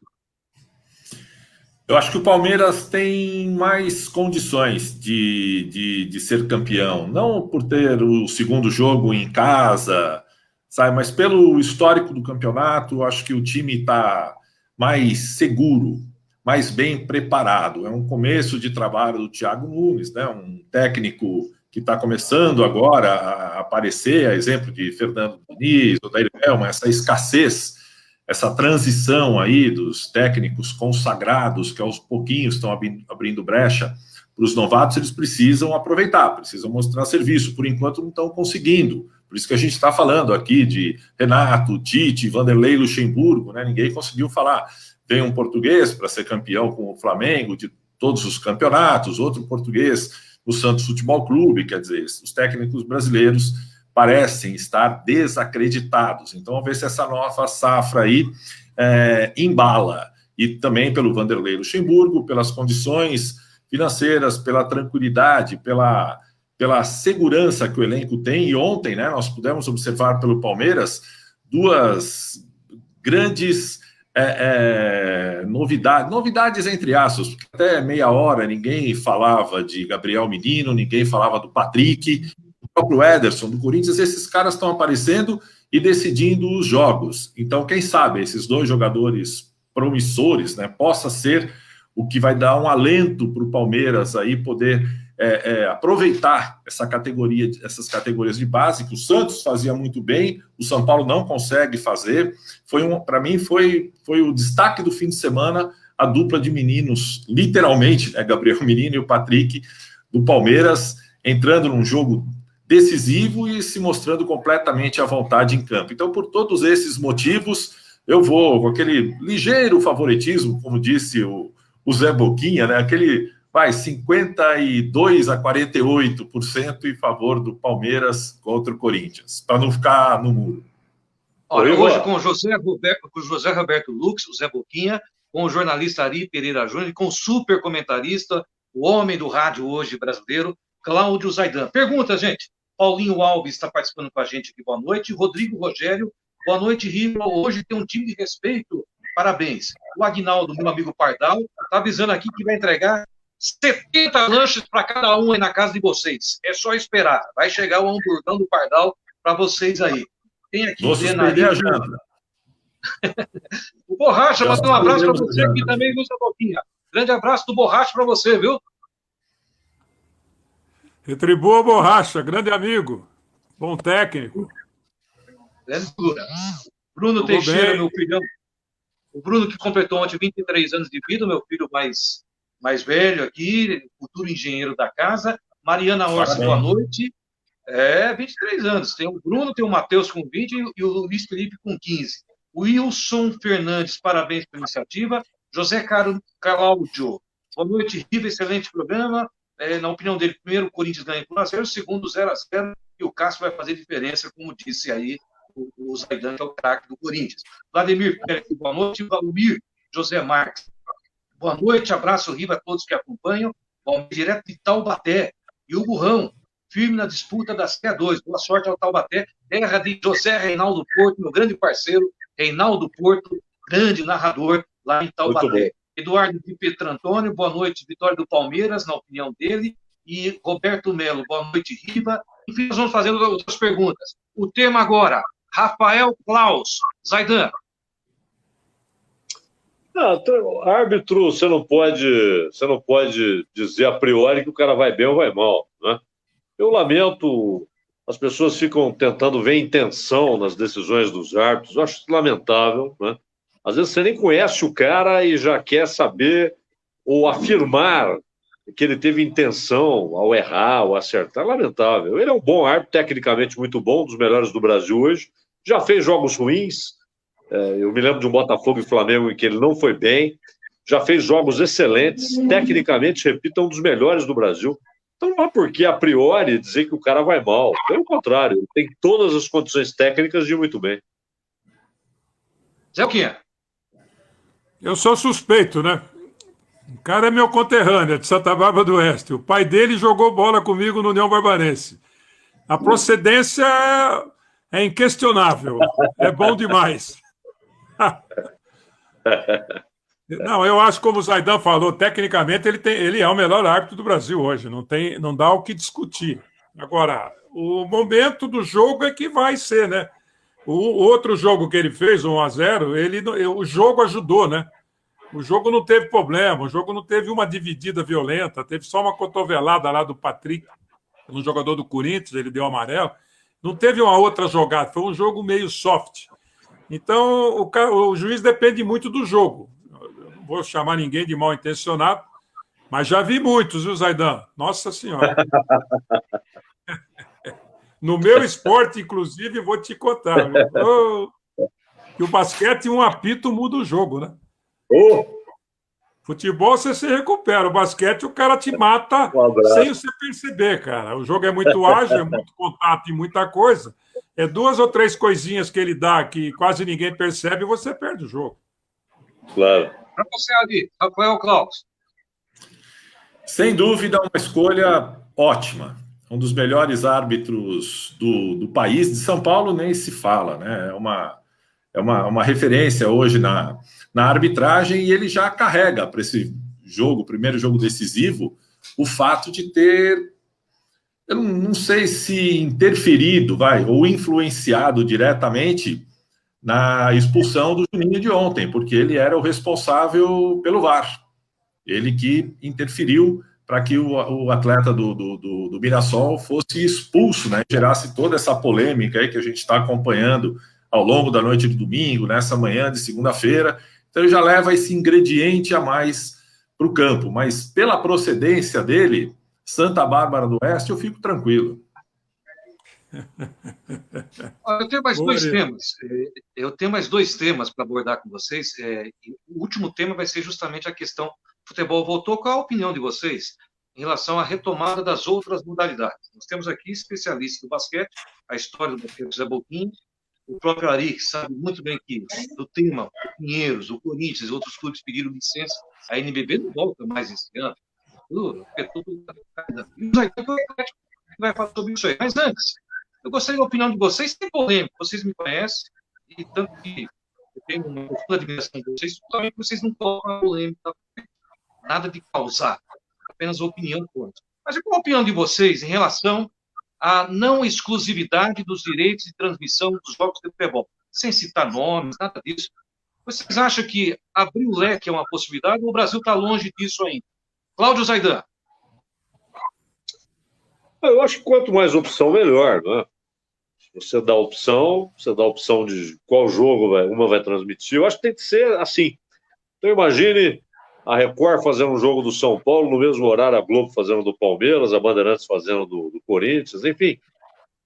Eu acho que o Palmeiras tem mais condições de ser campeão. Não por ter o segundo jogo em casa, sabe? Mas pelo histórico do campeonato, eu acho que o time está mais seguro, mais bem preparado. É um começo de trabalho do Thiago Nunes, né? Um técnico que está começando agora a aparecer, a exemplo de Fernando Diniz, Odair Helma, essa escassez, essa transição aí dos técnicos consagrados que aos pouquinhos estão abrindo brecha para os novatos, eles precisam aproveitar, precisam mostrar serviço. Por enquanto não estão conseguindo. Por isso que a gente está falando aqui de Renato, Tite, Vanderlei, Luxemburgo, né? Ninguém conseguiu falar. Vem um português para ser campeão com o Flamengo de todos os campeonatos, outro português no Santos Futebol Clube, quer dizer, os técnicos brasileiros parecem estar desacreditados. Então, vamos ver se essa nova safra aí embala. E também pelo Vanderlei Luxemburgo, pelas condições financeiras, pela tranquilidade, pela segurança que o elenco tem. E ontem, né, nós pudemos observar pelo Palmeiras 2 grandes novidades entre aspas, porque até meia hora ninguém falava de Gabriel Menino, ninguém falava do Patrick, o próprio Ederson do Corinthians. Esses caras estão aparecendo e decidindo os jogos. Então, quem sabe esses 2 jogadores promissores, né, possa ser o que vai dar um alento para o Palmeiras aí poder aproveitar essas categorias de base, que o Santos fazia muito bem, o São Paulo não consegue fazer. Para mim, foi o destaque do fim de semana, a dupla de meninos, literalmente, né, Gabriel Menino e o Patrick, do Palmeiras, entrando num jogo decisivo e se mostrando completamente à vontade em campo. Então, por todos esses motivos, eu vou com aquele ligeiro favoritismo, como disse o Zé Boquinha, né? Aquele 52% a 48% em favor do Palmeiras contra o Corinthians, para não ficar no muro. Olha, hoje com o José Roberto Lux, o Zé Boquinha, com o jornalista Ari Pereira Júnior e com o super comentarista, o homem do rádio hoje brasileiro, Cláudio Zaidan. Pergunta, gente. Paulinho Alves está participando com a gente aqui, boa noite. Rodrigo Rogério, boa noite, Riva. Hoje tem um time de respeito, parabéns. O Aguinaldo, meu amigo Pardal, está avisando aqui que vai entregar 70 lanches para cada um aí na casa de vocês. É só esperar. Vai chegar o hamburgão do Pardal para vocês aí. Tem aqui Vou suspender a janta. O Borracha, mandou um abraço para você aqui também, Lúcia Boquinha. Grande abraço do Borracha para você, viu? Retribua a Borracha, grande amigo. Bom técnico. Grande figura. Bruno Teixeira, meu filhão. O Bruno que completou ontem 23 anos de vida, meu filho mais velho aqui, futuro engenheiro da casa. Mariana Orsi, boa noite. 23 anos. Tem o Bruno, tem o Matheus com 20 e o Luiz Felipe com 15. Wilson Fernandes, parabéns pela iniciativa. José Cláudio, boa noite, Riva, excelente programa. Na opinião dele, primeiro o Corinthians ganha por 1-0, segundo 0-0, e o Cássio vai fazer diferença, como disse aí o Zaidan, que é o craque do Corinthians. Vladimir, boa noite. Valmir José Marques, boa noite, abraço, Riva, a todos que acompanham. Bom, direto de Taubaté. E o Burrão, firme na disputa da CA2. Boa sorte ao Taubaté, terra de José Reinaldo Porto, meu grande parceiro, Reinaldo Porto, grande narrador lá em Taubaté. Eduardo de Petrantônio, boa noite, vitória do Palmeiras, na opinião dele. E Roberto Melo, boa noite, Riva. Enfim, nós vamos fazer outras perguntas. O tema agora, Rafael Klaus. Zaidan. Árbitro, você não pode dizer a priori que o cara vai bem ou vai mal, né? Eu lamento, as pessoas ficam tentando ver intenção nas decisões dos árbitros, eu acho lamentável, né? Às vezes você nem conhece o cara e já quer saber ou afirmar que ele teve intenção ao errar ou acertar. Lamentável. Ele é um bom árbitro, tecnicamente muito bom, um dos melhores do Brasil hoje. Já fez jogos ruins. Eu me lembro de um Botafogo e Flamengo em que ele não foi bem. Já fez jogos excelentes. Tecnicamente, repito, é um dos melhores do Brasil. Então não há por que, a priori, dizer que o cara vai mal. Pelo contrário, ele tem todas as condições técnicas de ir muito bem. Zé Oquinha. Eu sou suspeito, né? O cara é meu conterrâneo, é de Santa Bárbara do Oeste. O pai dele jogou bola comigo no União Barbarense. A procedência é inquestionável. É bom demais. Não, eu acho, como o Zaidan falou, tecnicamente ele é o melhor árbitro do Brasil hoje. Não dá o que discutir. Agora, o momento do jogo é que vai ser, né? O outro jogo que ele fez, 1-0, o jogo ajudou, né? O jogo não teve problema, o jogo não teve uma dividida violenta, teve só uma cotovelada lá do Patrick, um jogador do Corinthians, ele deu amarelo. Não teve uma outra jogada, foi um jogo meio soft. Então, o juiz depende muito do jogo. Eu não vou chamar ninguém de mal intencionado, mas já vi muitos, viu, Zaidan? Nossa Senhora. No meu esporte, inclusive, vou te contar. Que o basquete, um apito muda o jogo, né? Futebol, você se recupera. O basquete, o cara te mata sem você perceber, cara. O jogo é muito ágil, é muito contato e muita coisa. É 2 ou 3 coisinhas que ele dá que quase ninguém percebe e você perde o jogo. Claro. Para você ali, Rafael Klaus. Sem dúvida, uma escolha ótima. Um dos melhores árbitros do país. De São Paulo nem se fala, né? É uma referência hoje na arbitragem e ele já carrega para esse jogo, primeiro jogo decisivo, o fato de ter, eu não sei se interferido, ou influenciado diretamente na expulsão do Juninho de ontem, porque ele era o responsável pelo VAR. Ele que interferiu para que o atleta do Mirassol fosse expulso, né? Gerasse toda essa polêmica aí que a gente está acompanhando ao longo da noite de domingo, nessa manhã de segunda-feira. Então, ele já leva esse ingrediente a mais para o campo. Mas, pela procedência dele, Santa Bárbara do Oeste, eu fico tranquilo. Eu tenho mais dois temas. Eu tenho mais dois temas para abordar com vocês. O último tema vai ser justamente a questão: futebol voltou. Qual a opinião de vocês em relação à retomada das outras modalidades? Nós temos aqui especialistas do basquete, a história do basquete Zé Boquim, o próprio Ari, que sabe muito bem que do tema, o Pinheiros, o Corinthians e outros clubes pediram licença. A NBB não volta mais esse ano. E o Zaidan vai falar sobre isso aí. Mas antes, eu gostaria da opinião de vocês, tem polêmica, vocês me conhecem, e tanto que eu tenho uma profunda admiração de vocês, também vocês não colocam a polêmica, nada de causar, apenas a opinião contra. Mas qual a opinião de vocês em relação à não exclusividade dos direitos de transmissão dos jogos de futebol? Sem citar nomes, nada disso. Vocês acham que abrir o leque é uma possibilidade ou o Brasil está longe disso ainda? Cláudio Zaidan. Eu acho que quanto mais opção, melhor, né? Você dá opção de qual jogo uma vai transmitir. Eu acho que tem que ser assim. Então imagine a Record fazendo um jogo do São Paulo no mesmo horário, a Globo fazendo do Palmeiras, a Bandeirantes fazendo do Corinthians, enfim.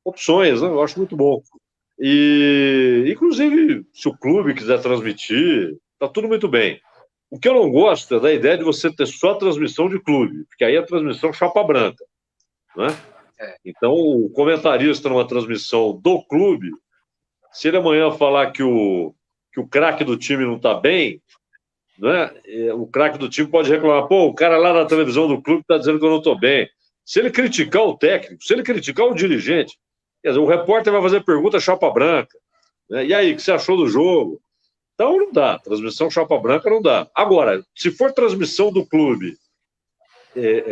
Opções, né? Eu acho muito bom. E, inclusive, se o clube quiser transmitir, tá tudo muito bem. O que eu não gosto é da ideia de você ter só a transmissão de clube, porque aí é a transmissão chapa branca, né? Então, o comentarista numa transmissão do clube, se ele amanhã falar que o craque do time não está bem, né, o craque do time pode reclamar, pô, o cara lá na televisão do clube está dizendo que eu não estou bem. Se ele criticar o técnico, se ele criticar o dirigente, quer dizer, o repórter vai fazer pergunta chapa branca, né? E aí, o que você achou do jogo? Então, não dá. Transmissão chapa branca não dá. Agora, se for transmissão do clube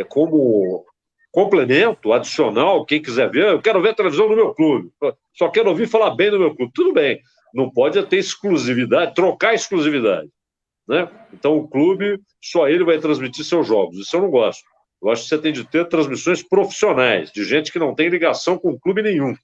como complemento, adicional, quem quiser ver, eu quero ver a televisão do meu clube, só quero ouvir falar bem do meu clube, tudo bem, não pode ter exclusividade, trocar exclusividade, né? Então o clube, só ele vai transmitir seus jogos, isso eu não gosto. Eu acho que você tem de ter transmissões profissionais, de gente que não tem ligação com clube nenhum,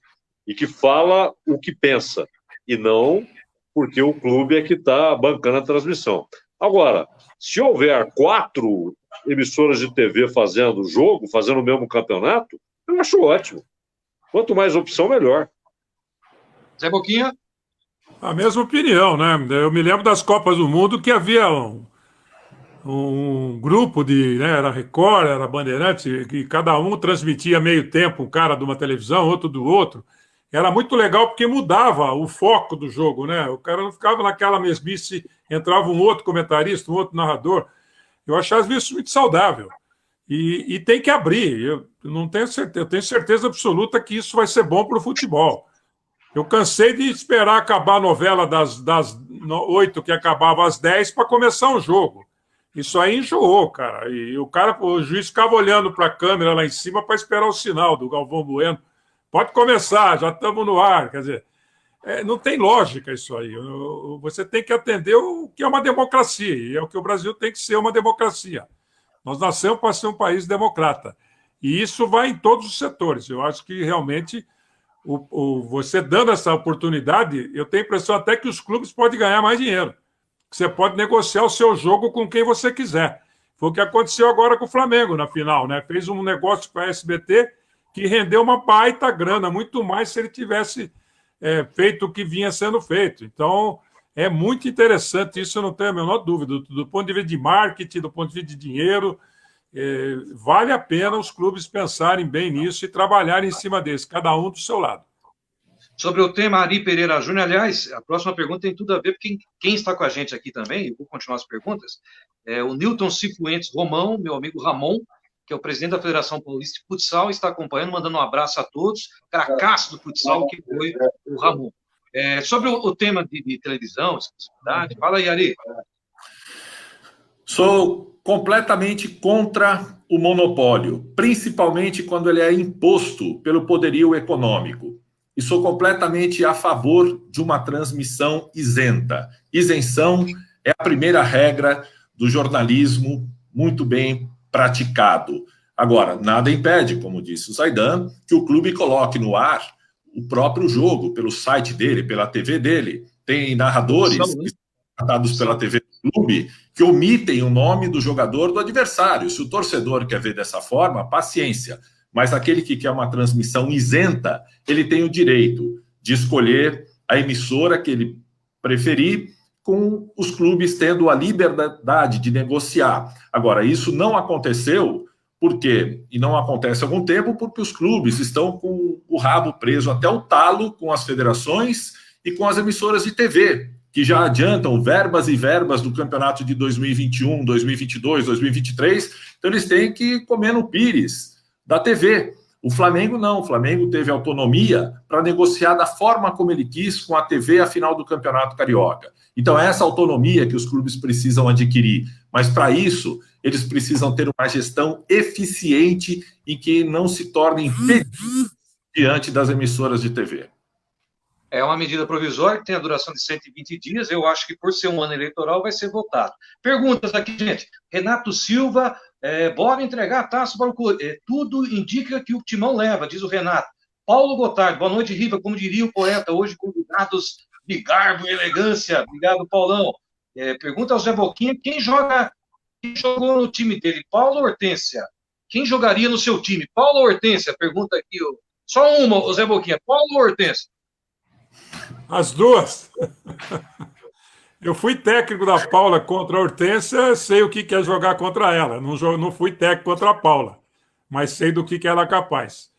e que fala o que pensa, e não porque o clube é que está bancando a transmissão. Agora, se houver 4 emissoras de TV fazendo jogo, fazendo o mesmo campeonato, eu acho ótimo. Quanto mais opção, melhor. Zé Boquinha? A mesma opinião, né? Eu me lembro das Copas do Mundo que havia um grupo né, era Record, era Bandeirantes, e cada um transmitia meio tempo, um cara de uma televisão, outro do outro. Era muito legal porque mudava o foco do jogo, né? O cara não ficava naquela mesmice, entrava um outro comentarista, um outro narrador. Eu achava isso muito saudável. E tem que abrir. Eu tenho certeza absoluta que isso vai ser bom para o futebol. Eu cansei de esperar acabar a novela das 8, que acabava às 10, para começar um jogo. Isso aí enjoou, cara. E o juiz ficava olhando para a câmera lá em cima para esperar o sinal do Galvão Bueno. Pode começar, já estamos no ar. Quer dizer, não tem lógica isso aí. Você tem que atender o que é uma democracia, e é o que o Brasil tem que ser, uma democracia. Nós nascemos para ser um país democrata. E isso vai em todos os setores. Eu acho que realmente você dando essa oportunidade, eu tenho a impressão até que os clubes podem ganhar mais dinheiro. Você pode negociar o seu jogo com quem você quiser. Foi o que aconteceu agora com o Flamengo na final, né? Fez um negócio com a SBT que rendeu uma baita grana, muito mais se ele tivesse feito o que vinha sendo feito. Então, é muito interessante isso, eu não tenho a menor dúvida. Do ponto de vista de marketing, do ponto de vista de dinheiro, vale a pena os clubes pensarem bem nisso e trabalharem em cima desse, cada um do seu lado. Sobre o tema Ari Pereira Júnior, aliás, a próxima pergunta tem tudo a ver, porque quem está com a gente aqui também, eu vou continuar as perguntas, é o Newton Cifuentes Romão, meu amigo Ramon, que é o presidente da Federação Paulista de Futsal, está acompanhando, mandando um abraço a todos, cracaço do futsal, que foi o Ramon. Sobre o tema de televisão, exclusividade, fala aí, Ari. Sou completamente contra o monopólio, principalmente quando ele é imposto pelo poderio econômico. E sou completamente a favor de uma transmissão isenta. Isenção é a primeira regra do jornalismo muito bem praticado. Agora, nada impede, como disse o Zaidan, que o clube coloque no ar o próprio jogo, pelo site dele, pela TV dele. Tem narradores tratados pela TV do clube que omitem o nome do jogador do adversário. Se o torcedor quer ver dessa forma, paciência. Mas aquele que quer uma transmissão isenta, ele tem o direito de escolher a emissora que ele preferir, com os clubes tendo a liberdade de negociar. Agora, isso não aconteceu. Por quê? E não acontece há algum tempo porque os clubes estão com o rabo preso até o talo com as federações e com as emissoras de TV, que já adiantam verbas e verbas do campeonato de 2021, 2022, 2023. Então, eles têm que comer no pires da TV. O Flamengo não. O Flamengo teve autonomia para negociar da forma como ele quis com a TV a final do Campeonato Carioca. Então, é essa autonomia que os clubes precisam adquirir. Mas, para isso, eles precisam ter uma gestão eficiente em que não se tornem impedidos diante das emissoras de TV. É uma medida provisória que tem a duração de 120 dias. Eu acho que, por ser um ano eleitoral, vai ser votado. Perguntas aqui, gente. Renato Silva, bora entregar a taça para o clube. Tudo indica que o Timão leva, diz o Renato. Paulo Gotardo, boa noite, Riva. Como diria o poeta, hoje convidados de garbo e elegância. Obrigado, Paulão. Pergunta ao Zé Boquinha, quem jogou no time dele? Paulo ou Hortência? Quem jogaria no seu time? Paulo ou Hortência? Pergunta aqui. Só uma, o Zé Boquinha. Paulo ou Hortência? As duas. Eu fui técnico da Paula contra a Hortência, sei o que é jogar contra ela. Não fui técnico contra a Paula, mas sei do que ela é capaz.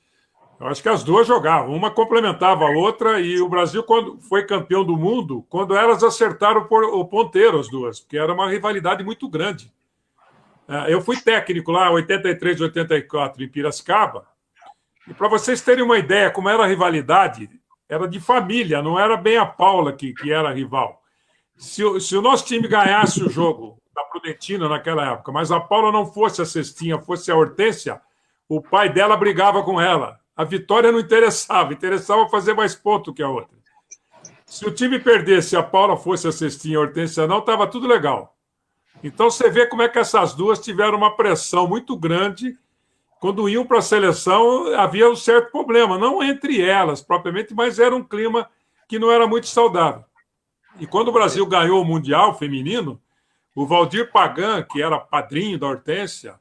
Eu acho que as duas jogavam, uma complementava a outra, e o Brasil, quando foi campeão do mundo, quando elas acertaram o ponteiro, as duas, porque era uma rivalidade muito grande. Eu fui técnico lá, 83, 84, em Piracicaba, e para vocês terem uma ideia como era a rivalidade, era de família, não era bem a Paula que era rival. Se o nosso time ganhasse o jogo da Prudentina naquela época, mas a Paula não fosse a Cestinha, fosse a Hortência, o pai dela brigava com ela. A vitória não interessava fazer mais ponto que a outra. Se o time perdesse e a Paula fosse a Cestinha e a Hortência não, estava tudo legal. Então você vê como é que essas duas tiveram uma pressão muito grande. Quando iam para a seleção, havia um certo problema, não entre elas propriamente, mas era um clima que não era muito saudável. E quando o Brasil ganhou o Mundial Feminino, o Valdir Pagan, que era padrinho da Hortência,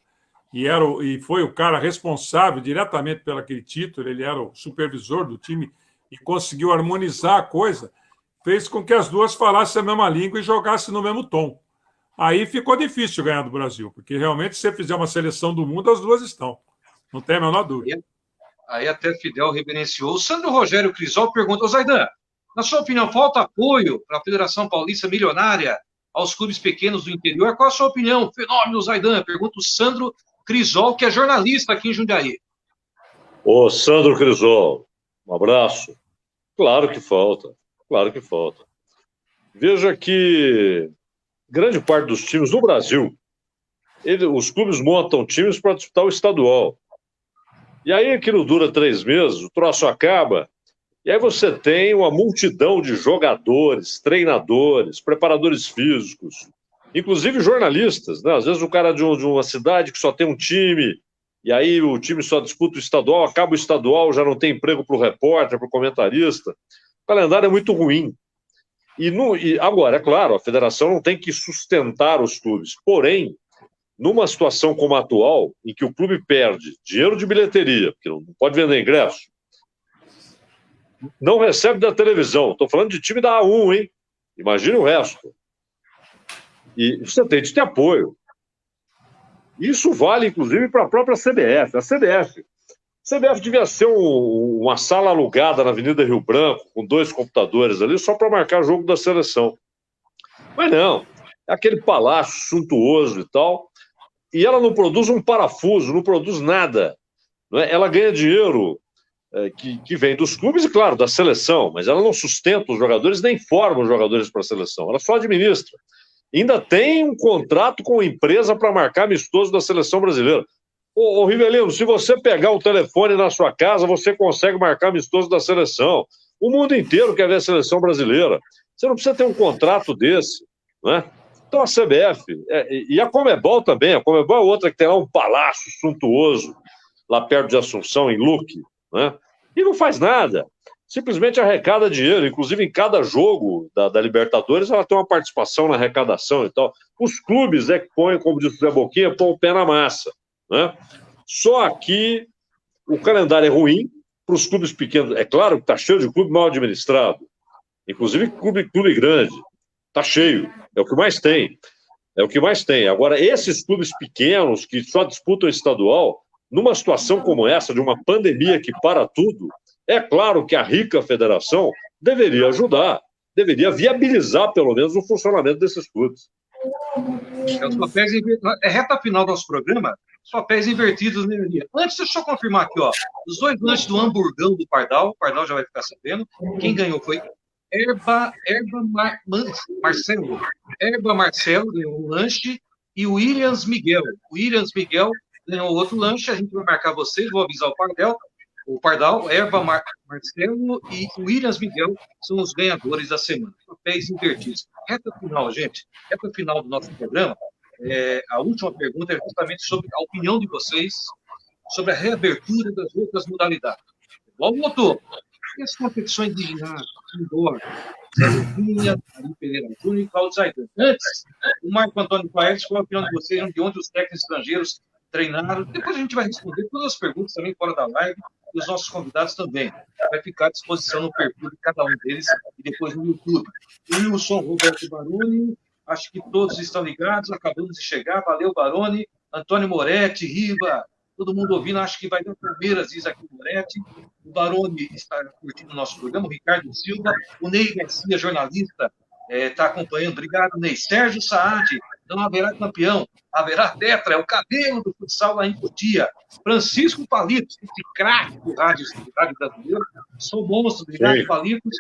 e foi o cara responsável diretamente pelo aquele título, ele era o supervisor do time e conseguiu harmonizar a coisa, fez com que as duas falassem a mesma língua e jogassem no mesmo tom. Aí ficou difícil ganhar do Brasil, porque realmente, se você fizer uma seleção do mundo, as duas estão. Não tem a menor dúvida. Aí até Fidel reverenciou. O Sandro Rogério Crisol pergunta, Zaidan, na sua opinião, falta apoio para a Federação Paulista milionária aos clubes pequenos do interior? Qual a sua opinião? Fenômeno, Zaidan, pergunta o Sandro Crisol, que é jornalista aqui em Jundiaí. Ô, Sandro Crisol, um abraço. Claro que falta. Veja que grande parte dos times do Brasil, os clubes montam times para disputar o estadual. E aí aquilo dura 3 meses, o troço acaba, e aí você tem uma multidão de jogadores, treinadores, preparadores físicos, inclusive jornalistas, né? Às vezes o cara de uma cidade que só tem um time, e aí o time só disputa o estadual, acaba o estadual, já não tem emprego para o repórter, para o comentarista. O calendário é muito ruim. E agora, é claro, a federação não tem que sustentar os clubes, porém, numa situação como a atual, em que o clube perde dinheiro de bilheteria, porque não pode vender ingresso, não recebe da televisão. Estou falando de time da A1, hein? Imagine o resto. E você tem de ter apoio. Isso vale, inclusive, para a própria CBF. A CBF devia ser uma sala alugada na Avenida Rio Branco, com 2 computadores ali, só para marcar jogo da seleção. Mas não, é aquele palácio suntuoso e tal, e ela não produz um parafuso, não produz nada. Não é? Ela ganha dinheiro que vem dos clubes e, claro, da seleção, mas ela não sustenta os jogadores, nem forma os jogadores para a seleção, ela só administra. Ainda tem um contrato com a empresa para marcar amistoso da seleção brasileira. Ô Rivelino, se você pegar o telefone na sua casa, você consegue marcar amistoso da seleção. O mundo inteiro quer ver a seleção brasileira. Você não precisa ter um contrato desse, né? Então a CBF, e a Conmebol também, a Conmebol é outra que tem lá um palácio suntuoso, lá perto de Assunção, em Luque, né? E não faz nada. Simplesmente arrecada dinheiro, inclusive em cada jogo da Libertadores ela tem uma participação na arrecadação e tal. Os clubes é que põem, como disse o Zé Boquinha, põem o pé na massa, né? Só aqui o calendário é ruim para os clubes pequenos. É claro que está cheio de clube mal administrado, inclusive clube grande. Está cheio, é o que mais tem. É o que mais tem. Agora, esses clubes pequenos que só disputam estadual, numa situação como essa, de uma pandemia que para tudo, é claro que a rica federação deveria ajudar, deveria viabilizar, pelo menos, o funcionamento desses clubes. É reta final do nosso programa, os papéis invertidos, né, Elia? Antes, deixa eu confirmar aqui, ó. Os 2 lanches do hamburgão do Pardal, o Pardal já vai ficar sabendo. Quem ganhou foi Marcelo. Erba Marcelo ganhou um lanche e o Williams Miguel. O Williams Miguel ganhou outro lanche, a gente vai marcar vocês, vou avisar o Pardal, Erba Marcelo e o Williams Miguel são os ganhadores da semana. Papéis invertidos. Reta final, gente. Reta final do nosso programa. A última pergunta é justamente sobre a opinião de vocês sobre a reabertura das outras modalidades. Logo voltou. E as competições de ginásio, indoor, Zé Luquinha, Ari Pereira Júnior e Claudio Zaidan. Antes, o Marco Antônio Paes, qual a opinião de vocês, de onde os técnicos estrangeiros treinaram? Depois a gente vai responder todas as perguntas também fora da live e os nossos convidados também. Vai ficar à disposição no perfil de cada um deles e depois no YouTube. Wilson, Roberto Baroni, acho que todos estão ligados, acabamos de chegar. Valeu, Baroni, Antônio Moretti, Riva, todo mundo ouvindo, acho que vai dar Palmeiras, diz aqui o Moretti. O Baroni está curtindo o nosso programa, o Ricardo Silva, o Ney Garcia, jornalista, está acompanhando. Obrigado, Ney. Sérgio Saad, não haverá campeão, haverá tetra, é o cabelo do futsal lá em Cotia. Francisco Palitos, esse craque do rádio brasileiro, sou monstro, obrigado, Palitos.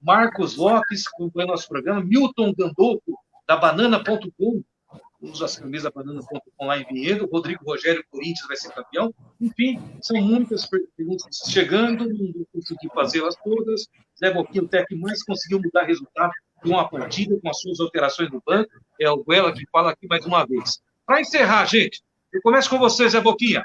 Marcos Lopes, acompanhando nosso programa. Milton Gandolfo, da Banana.com, usa as camisas da Banana.com lá em Vinhedo. Rodrigo Rogério, Corinthians vai ser campeão. Enfim, são muitas perguntas chegando, não consegui fazê-las todas. Zé Boquinha, o técnico mais conseguiu mudar resultado de uma partida com as suas alterações no banco. É o Guela que fala aqui mais uma vez. Para encerrar, gente, eu começo com você, Zé Boquinha.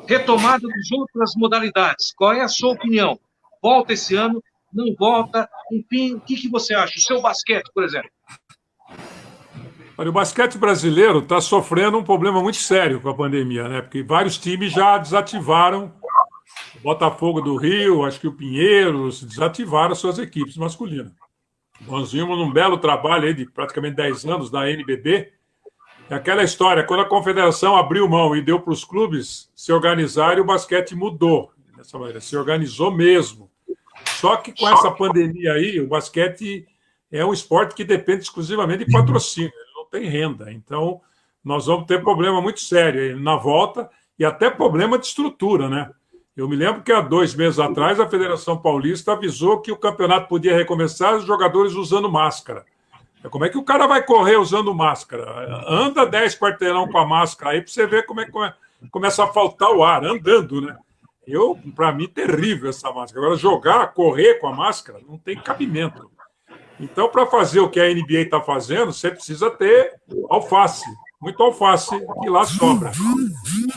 Retomada das outras modalidades. Qual é a sua opinião? Volta esse ano? Não volta? Enfim, o que você acha? O seu basquete, por exemplo. Olha, o basquete brasileiro está sofrendo um problema muito sério com a pandemia, né? Porque vários times já desativaram. O Botafogo do Rio, acho que o Pinheiros, desativaram suas equipes masculinas. Nós vimos um belo trabalho aí de praticamente 10 anos da NBB. É aquela história, quando a confederação abriu mão e deu para os clubes se organizarem, o basquete mudou. Dessa maneira, se organizou mesmo. Só que com essa pandemia aí, o basquete é um esporte que depende exclusivamente de patrocínio. Tem renda. Então, nós vamos ter problema muito sério na volta e até problema de estrutura, né? Eu me lembro que há 2 meses atrás a Federação Paulista avisou que o campeonato podia recomeçar os jogadores usando máscara. Como é que o cara vai correr usando máscara? Anda 10 quarteirão com a máscara aí para você ver como é que começa a faltar o ar, andando, né? Para mim, terrível essa máscara. Agora, jogar, correr com a máscara, não tem cabimento. Então, para fazer o que a NBA está fazendo, você precisa ter alface, muito alface, que lá sobra.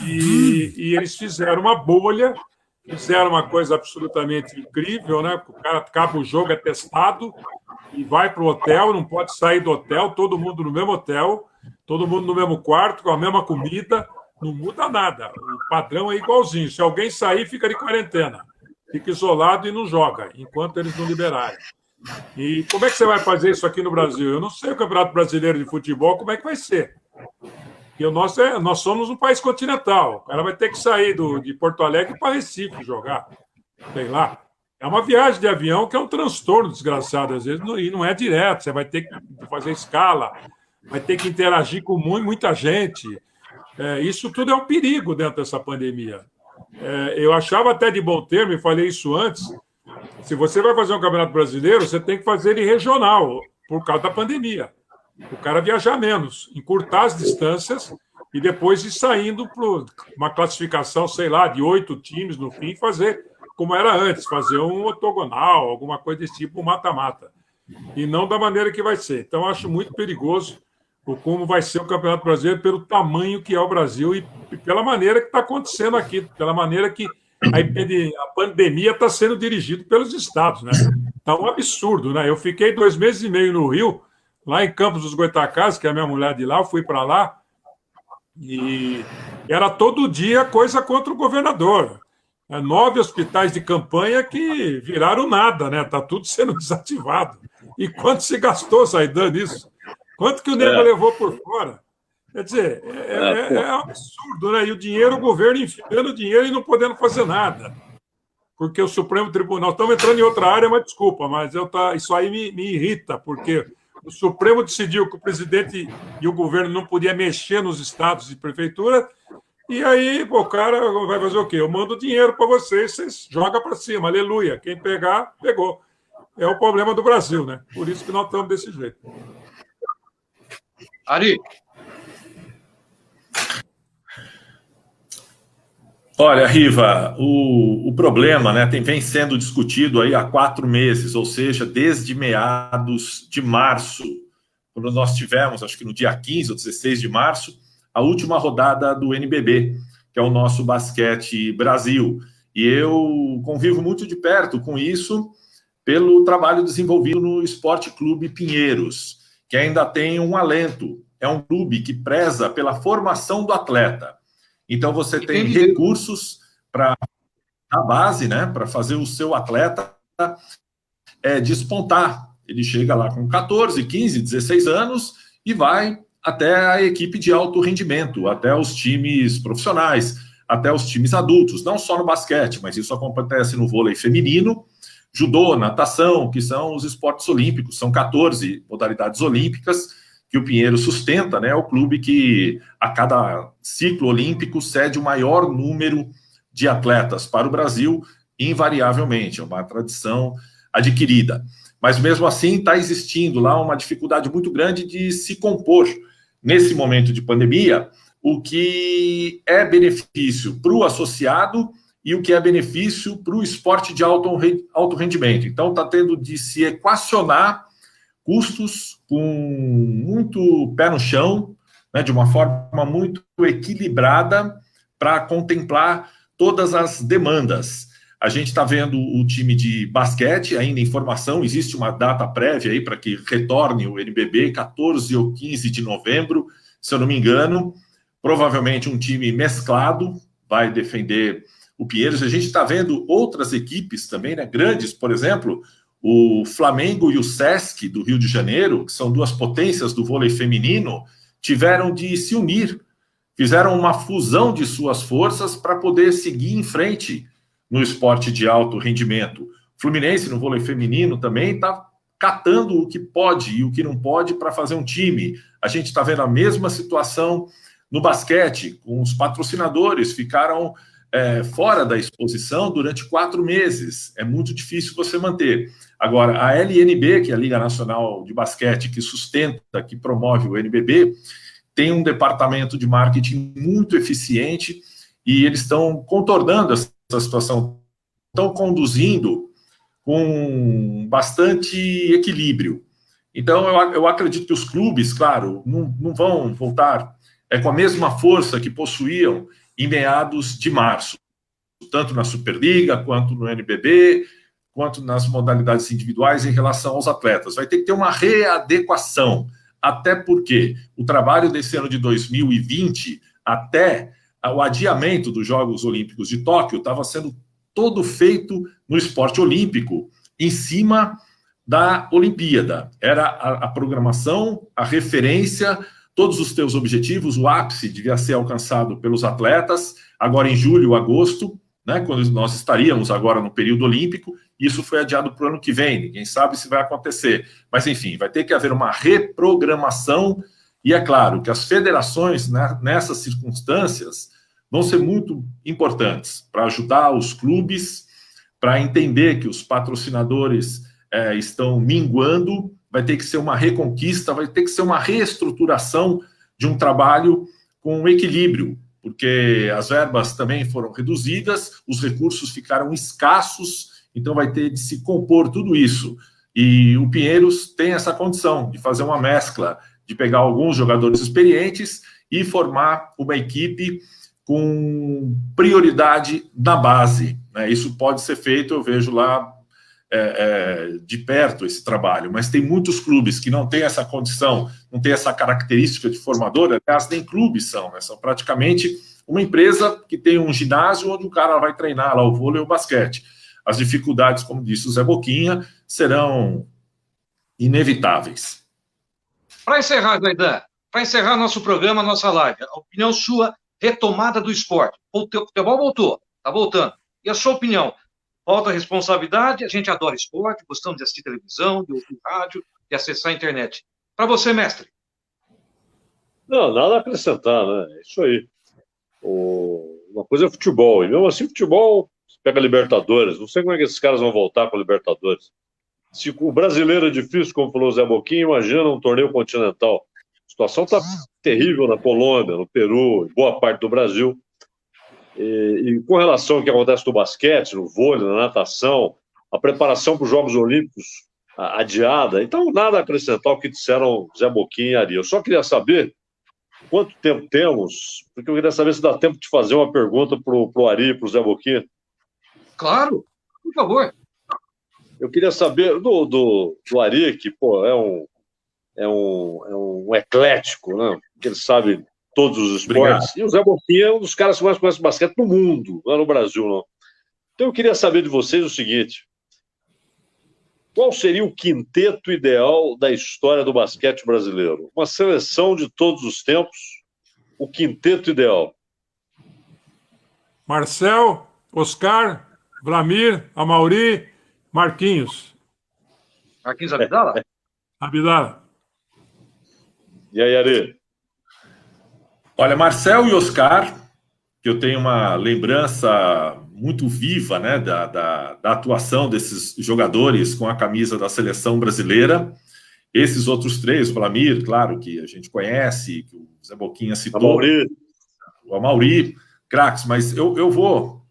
E eles fizeram uma bolha, fizeram uma coisa absolutamente incrível, né? O cara acaba o jogo, é testado, e vai para o hotel, não pode sair do hotel, todo mundo no mesmo hotel, todo mundo no mesmo quarto, com a mesma comida, não muda nada. O padrão é igualzinho. Se alguém sair, fica de quarentena. Fica isolado e não joga, enquanto eles não liberarem. E como é que você vai fazer isso aqui no Brasil? Eu não sei o Campeonato Brasileiro de Futebol, como é que vai ser. Porque nós somos um país continental. O cara vai ter que sair de Porto Alegre para Recife jogar. Sei lá. É uma viagem de avião que é um transtorno desgraçado, às vezes, e não é direto. Você vai ter que fazer escala, vai ter que interagir com muita gente. Isso tudo é um perigo dentro dessa pandemia. Eu achava até de bom termo, e falei isso antes, se você vai fazer um campeonato brasileiro, você tem que fazer ele regional, por causa da pandemia. O cara viajar menos, encurtar as distâncias e depois ir saindo para uma classificação, sei lá, de 8 times no fim, fazer como era antes, fazer um octogonal, alguma coisa desse tipo, um mata-mata. E não da maneira que vai ser. Então, acho muito perigoso. como vai ser o Campeonato Brasileiro pelo tamanho que é o Brasil e pela maneira que está acontecendo aqui, pela maneira que a pandemia está sendo dirigida pelos estados, né? Está um absurdo, né? Eu fiquei 2 meses e meio no Rio, lá em Campos dos Goytacazes, que é a minha mulher de lá, eu fui para lá, e era todo dia coisa contra o governador. 9 hospitais de campanha que viraram nada, né? Está tudo sendo desativado. E quanto se gastou, Zaidan, nisso? Quanto que o nego levou por fora? Quer dizer, é um absurdo, né? E o dinheiro, o governo enfiando dinheiro e não podendo fazer nada. Porque o Supremo Tribunal... Estamos entrando em outra área, mas desculpa, mas isso aí me irrita, porque o Supremo decidiu que o presidente e o governo não podiam mexer nos estados e prefeitura, e aí o cara vai fazer o quê? Eu mando dinheiro para vocês jogam para cima, aleluia. Quem pegar, pegou. É o problema do Brasil, né? Por isso que nós estamos desse jeito. Ari. Olha, Riva, o problema, né, vem sendo discutido aí há 4 meses, ou seja, desde meados de março, quando nós tivemos, acho que no dia 15 ou 16 de março, a última rodada do NBB, que é o nosso basquete Brasil. E eu convivo muito de perto com isso pelo trabalho desenvolvido no Esporte Clube Pinheiros, que ainda tem um alento. É um clube que preza pela formação do atleta. Então, você tem recursos para a base, né, para fazer o seu atleta despontar. Ele chega lá com 14, 15, 16 anos e vai até a equipe de alto rendimento, até os times profissionais, até os times adultos, não só no basquete, mas isso acontece no vôlei feminino, judô, natação, que são os esportes olímpicos, são 14 modalidades olímpicas que o Pinheiro sustenta, né? É o clube que a cada ciclo olímpico cede o maior número de atletas para o Brasil, invariavelmente, é uma tradição adquirida. Mas mesmo assim está existindo lá uma dificuldade muito grande de se compor nesse momento de pandemia, o que é benefício para o associado e o que é benefício para o esporte de alto rendimento. Então está tendo de se equacionar custos com muito pé no chão, né, de uma forma muito equilibrada para contemplar todas as demandas. A gente está vendo o time de basquete ainda em formação, existe uma data prévia aí para que retorne o NBB, 14 ou 15 de novembro, se eu não me engano. Provavelmente um time mesclado vai defender o Pinheiros. A gente está vendo outras equipes também, né, grandes, por exemplo, o Flamengo e o Sesc do Rio de Janeiro, que são 2 potências do vôlei feminino, tiveram de se unir, fizeram uma fusão de suas forças para poder seguir em frente no esporte de alto rendimento. O Fluminense, no vôlei feminino, também está catando o que pode e o que não pode para fazer um time. A gente está vendo a mesma situação no basquete, com os patrocinadores ficaram fora da exposição durante 4 meses. É muito difícil você manter. Agora, a LNB, que é a Liga Nacional de Basquete, que sustenta, que promove o NBB, tem um departamento de marketing muito eficiente e eles estão contornando essa situação, estão conduzindo com bastante equilíbrio. Então, eu acredito que os clubes, claro, não vão voltar com a mesma força que possuíam em meados de março, tanto na Superliga, quanto no NBB, quanto nas modalidades individuais em relação aos atletas. Vai ter que ter uma readequação, até porque o trabalho desse ano de 2020, até o adiamento dos Jogos Olímpicos de Tóquio, estava sendo todo feito no esporte olímpico, em cima da Olimpíada. Era a programação, a referência, todos os teus objetivos, o ápice devia ser alcançado pelos atletas, agora em julho, agosto, né, quando nós estaríamos agora no período olímpico. Isso foi adiado para o ano que vem, ninguém sabe se vai acontecer. Mas, enfim, vai ter que haver uma reprogramação, e é claro que as federações, né, nessas circunstâncias, vão ser muito importantes para ajudar os clubes, para entender que os patrocinadores estão minguando. Vai ter que ser uma reconquista, vai ter que ser uma reestruturação de um trabalho com equilíbrio, porque as verbas também foram reduzidas, os recursos ficaram escassos, então vai ter de se compor tudo isso. E o Pinheiros tem essa condição de fazer uma mescla de pegar alguns jogadores experientes e formar uma equipe com prioridade na base, né? Isso pode ser feito, eu vejo lá de perto esse trabalho, mas tem muitos clubes que não têm essa condição, não têm essa característica de formador, aliás, nem clubes são, né? São praticamente uma empresa que tem um ginásio onde o cara vai treinar lá o vôlei e o basquete. As dificuldades, como disse o Zé Boquinha, serão inevitáveis. Para encerrar, Zaidan, para encerrar nosso programa, nossa live, a opinião sua, retomada do esporte. O futebol voltou, está voltando. E a sua opinião? Falta responsabilidade, a gente adora esporte, gostamos de assistir televisão, de ouvir rádio, de acessar a internet. Para você, mestre. Não, nada a acrescentar, né? É isso aí. Uma coisa é futebol, e mesmo assim futebol pega Libertadores. Não sei como é que esses caras vão voltar com a Libertadores. Se o brasileiro é difícil, como falou o Zé Boquinha, imagina um torneio continental. A situação está terrível na Colômbia, no Peru, em boa parte do Brasil. E com relação ao que acontece no basquete, no vôlei, na natação, a preparação para os Jogos Olímpicos adiada, então nada a acrescentar ao que disseram Zé Boquinha e Ari. Eu só queria saber quanto tempo temos, porque eu queria saber se dá tempo de fazer uma pergunta para o Ari e para o Zé Boquinha. Claro, por favor. Eu queria saber do Ari, que pô, é um eclético, né? Que ele sabe todos os esportes. Obrigado. E o Zé Boquinha é um dos caras que mais conhece basquete no mundo, não é no Brasil, não. Então eu queria saber de vocês o seguinte: qual seria o quinteto ideal da história do basquete brasileiro? Uma seleção de todos os tempos, o quinteto ideal. Marcel, Oscar, Vlamir, Amauri, Marquinhos. Marquinhos Abdala? Abdala. E aí, Ari? Olha, Marcel e Oscar, que eu tenho uma lembrança muito viva, né, da atuação desses jogadores com a camisa da seleção brasileira. Esses outros três, o Vlamir, claro, que a gente conhece, que o Zé Boquinha citou. O Amauri, craques, mas eu vou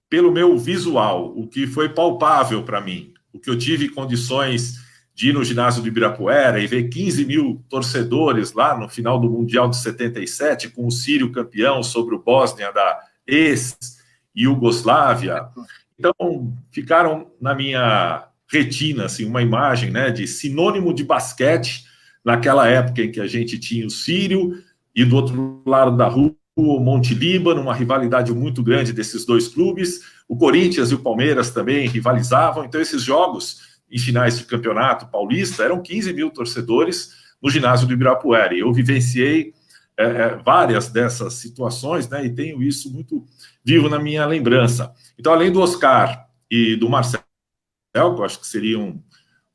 pelo meu visual, o que foi palpável para mim, o que eu tive condições de ir no ginásio do Ibirapuera e ver 15 mil torcedores lá no final do Mundial de 77, com o Sírio campeão sobre o Bósnia da ex-Iugoslávia. Então, ficaram na minha retina assim, uma imagem, né, de sinônimo de basquete naquela época em que a gente tinha o Sírio e do outro lado da rua o Monte Líbano, uma rivalidade muito grande desses dois clubes. O Corinthians e o Palmeiras também rivalizavam. Então, esses jogos em finais de campeonato paulista, eram 15 mil torcedores no ginásio do Ibirapuera. E eu vivenciei várias dessas situações, né, e tenho isso muito vivo na minha lembrança. Então, além do Oscar e do Marcel, que eu acho que seriam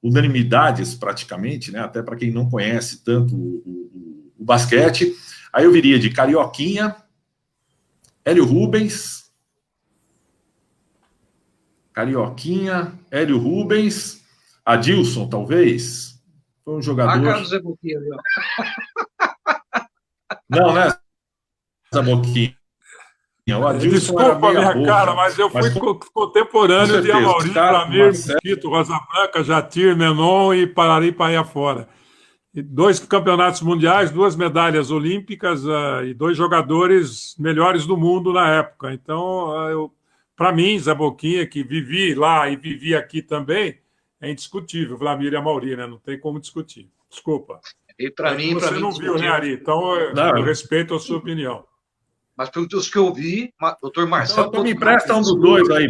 unanimidades praticamente, né, até para quem não conhece tanto o basquete, aí eu viria de Carioquinha, Hélio Rubens, Hélio Rubens, Adilson, talvez. Foi um jogador... Carlos Zé Boquinha. Não, né, Zé Boquinha? O Adilson desculpa a minha cara, mas eu fui contemporâneo de Amauri, Vlamir, Mosquito, Rosa Branca, Jatir, Menon e Parari para afora. E 2 campeonatos mundiais, 2 medalhas olímpicas e 2 jogadores melhores do mundo na época. Então, para mim, Zé Boquinha, que vivi lá e vivi aqui também, é indiscutível, Vlamir e Amauri, né? Não tem como discutir. Desculpa. E para mim, você não viu, né, Ari? Então, eu respeito a sua opinião. Mas pelos que eu vi, doutor Marcel... Então, me empresta um dos dois aí.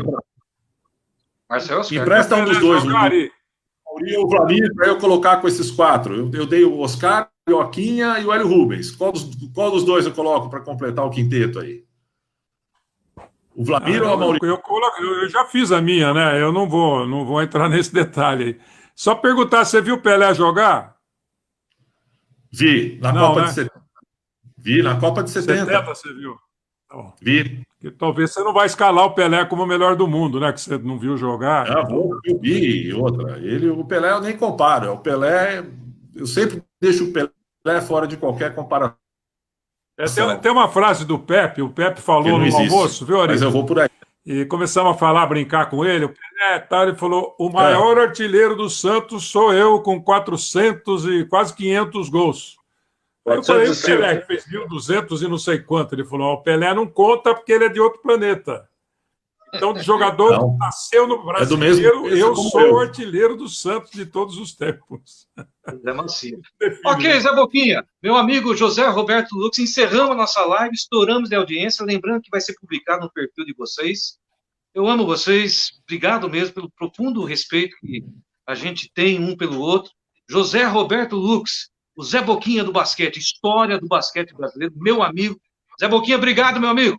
Marcel, Oscar. Me empresta um dos dois. O Vlamir, para eu colocar com esses 4. Eu dei o Oscar, o Joaquinha e o Hélio Rubens. Qual dos dois eu coloco para completar o quinteto aí? O Vlamir ou o Amauri? Eu já fiz a minha, né? Eu não vou entrar nesse detalhe aí. Só perguntar, você viu o Pelé jogar? Vi, na Copa de 70. Vi, na Copa de 70. 70 você viu? Então, vi. Talvez você não vai escalar o Pelé como o melhor do mundo, né? Que você não viu jogar. Eu vi outra. O Pelé eu nem comparo. O Pelé, eu sempre deixo o Pelé fora de qualquer comparação. Tem uma frase do Pepe, o Pepe falou no almoço, viu, Ari? Mas eu vou por aí. E começamos a falar, a brincar com ele. O Pelé, tá, ele falou: o maior artilheiro do Santos sou eu, com 400 e quase 500 gols. Aí eu falei: o Pelé, que fez 1.200 e não sei quanto. Ele falou: o Pelé não conta porque ele é de outro planeta. Então, de jogador que nasceu no brasileiro, eu sou o artilheiro do Santos de todos os tempos. É macio. Ok, Zé Boquinha, meu amigo José Roberto Lux, encerramos a nossa live, estouramos de audiência, lembrando que vai ser publicado no perfil de vocês. Eu amo vocês, obrigado mesmo pelo profundo respeito que a gente tem um pelo outro. José Roberto Lux, o Zé Boquinha do basquete, história do basquete brasileiro, meu amigo. Zé Boquinha, obrigado, meu amigo.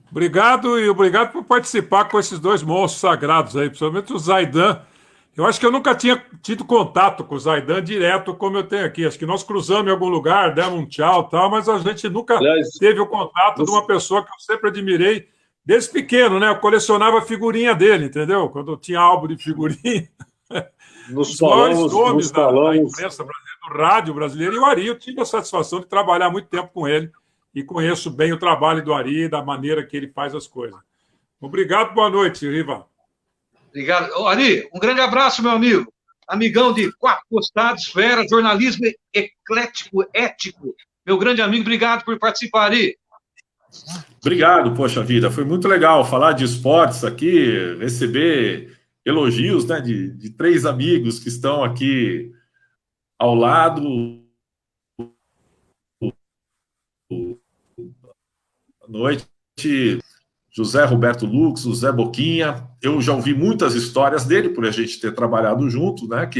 Obrigado e obrigado por participar com esses dois monstros sagrados aí, principalmente o Zaidan. Eu acho que eu nunca tinha tido contato com o Zaidan direto como eu tenho aqui. Acho que nós cruzamos em algum lugar, demos um tchau e tal, mas a gente nunca teve o contato de uma pessoa que eu sempre admirei desde pequeno, né? Eu colecionava a figurinha dele, entendeu? Quando eu tinha álbum de figurinha. Os maiores nomes da imprensa brasileira, do rádio brasileiro, e o Ari, eu tive a satisfação de trabalhar muito tempo com ele e conheço bem o trabalho do Ari, da maneira que ele faz as coisas. Obrigado, boa noite, Riva. Obrigado. Ari, um grande abraço, meu amigo. Amigão de quatro costados, fera, jornalismo eclético, ético. Meu grande amigo, obrigado por participar, Ari. Obrigado, poxa vida. Foi muito legal falar de esportes aqui, receber elogios, né, de três amigos que estão aqui ao lado. Boa noite, José Roberto Lux, o Zé Boquinha. Eu já ouvi muitas histórias dele, por a gente ter trabalhado junto, né?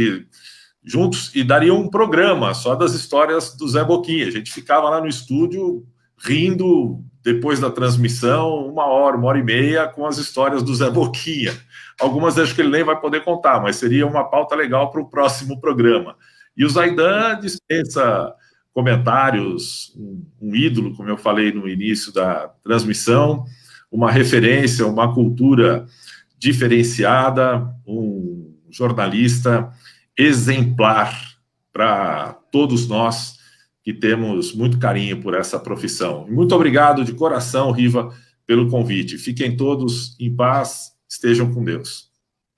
Juntos, e daria um programa só das histórias do Zé Boquinha. A gente ficava lá no estúdio rindo depois da transmissão, 1 hora e meia, com as histórias do Zé Boquinha. Algumas acho que ele nem vai poder contar, mas seria uma pauta legal para o próximo programa. E o Zaidan dispensa comentários, um ídolo, como eu falei no início da transmissão, uma referência, uma cultura diferenciada, um jornalista exemplar para todos nós que temos muito carinho por essa profissão. Muito obrigado de coração, Riva, pelo convite. Fiquem todos em paz, estejam com Deus.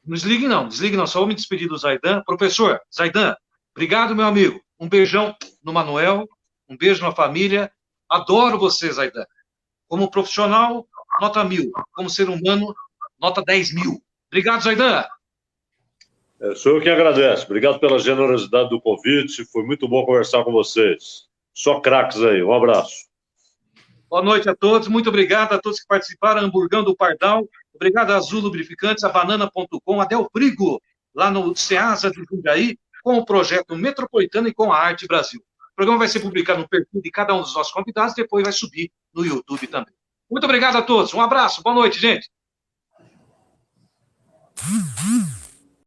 Não desligue não, só vou me despedir do Zaidan. Professor, Zaidan, obrigado, meu amigo. Um beijão no Manuel, um beijo na família. Adoro você, Zaidan. Como profissional, nota 1000. Como ser humano, nota 10.000. Obrigado, Zaidan. Sou eu que agradeço. Obrigado pela generosidade do convite. Foi muito bom conversar com vocês. Só craques aí. Um abraço. Boa noite a todos. Muito obrigado a todos que participaram. Hamburgão do Pardal. Obrigado a Azul Lubrificantes, a Banana.com, a Del Frigo, lá no Ceasa de Jundiaí, com o projeto Metropolitano e com a Arte Brasil. O programa vai ser publicado no perfil de cada um dos nossos convidados e depois vai subir no YouTube também. Muito obrigado a todos. Um abraço. Boa noite, gente.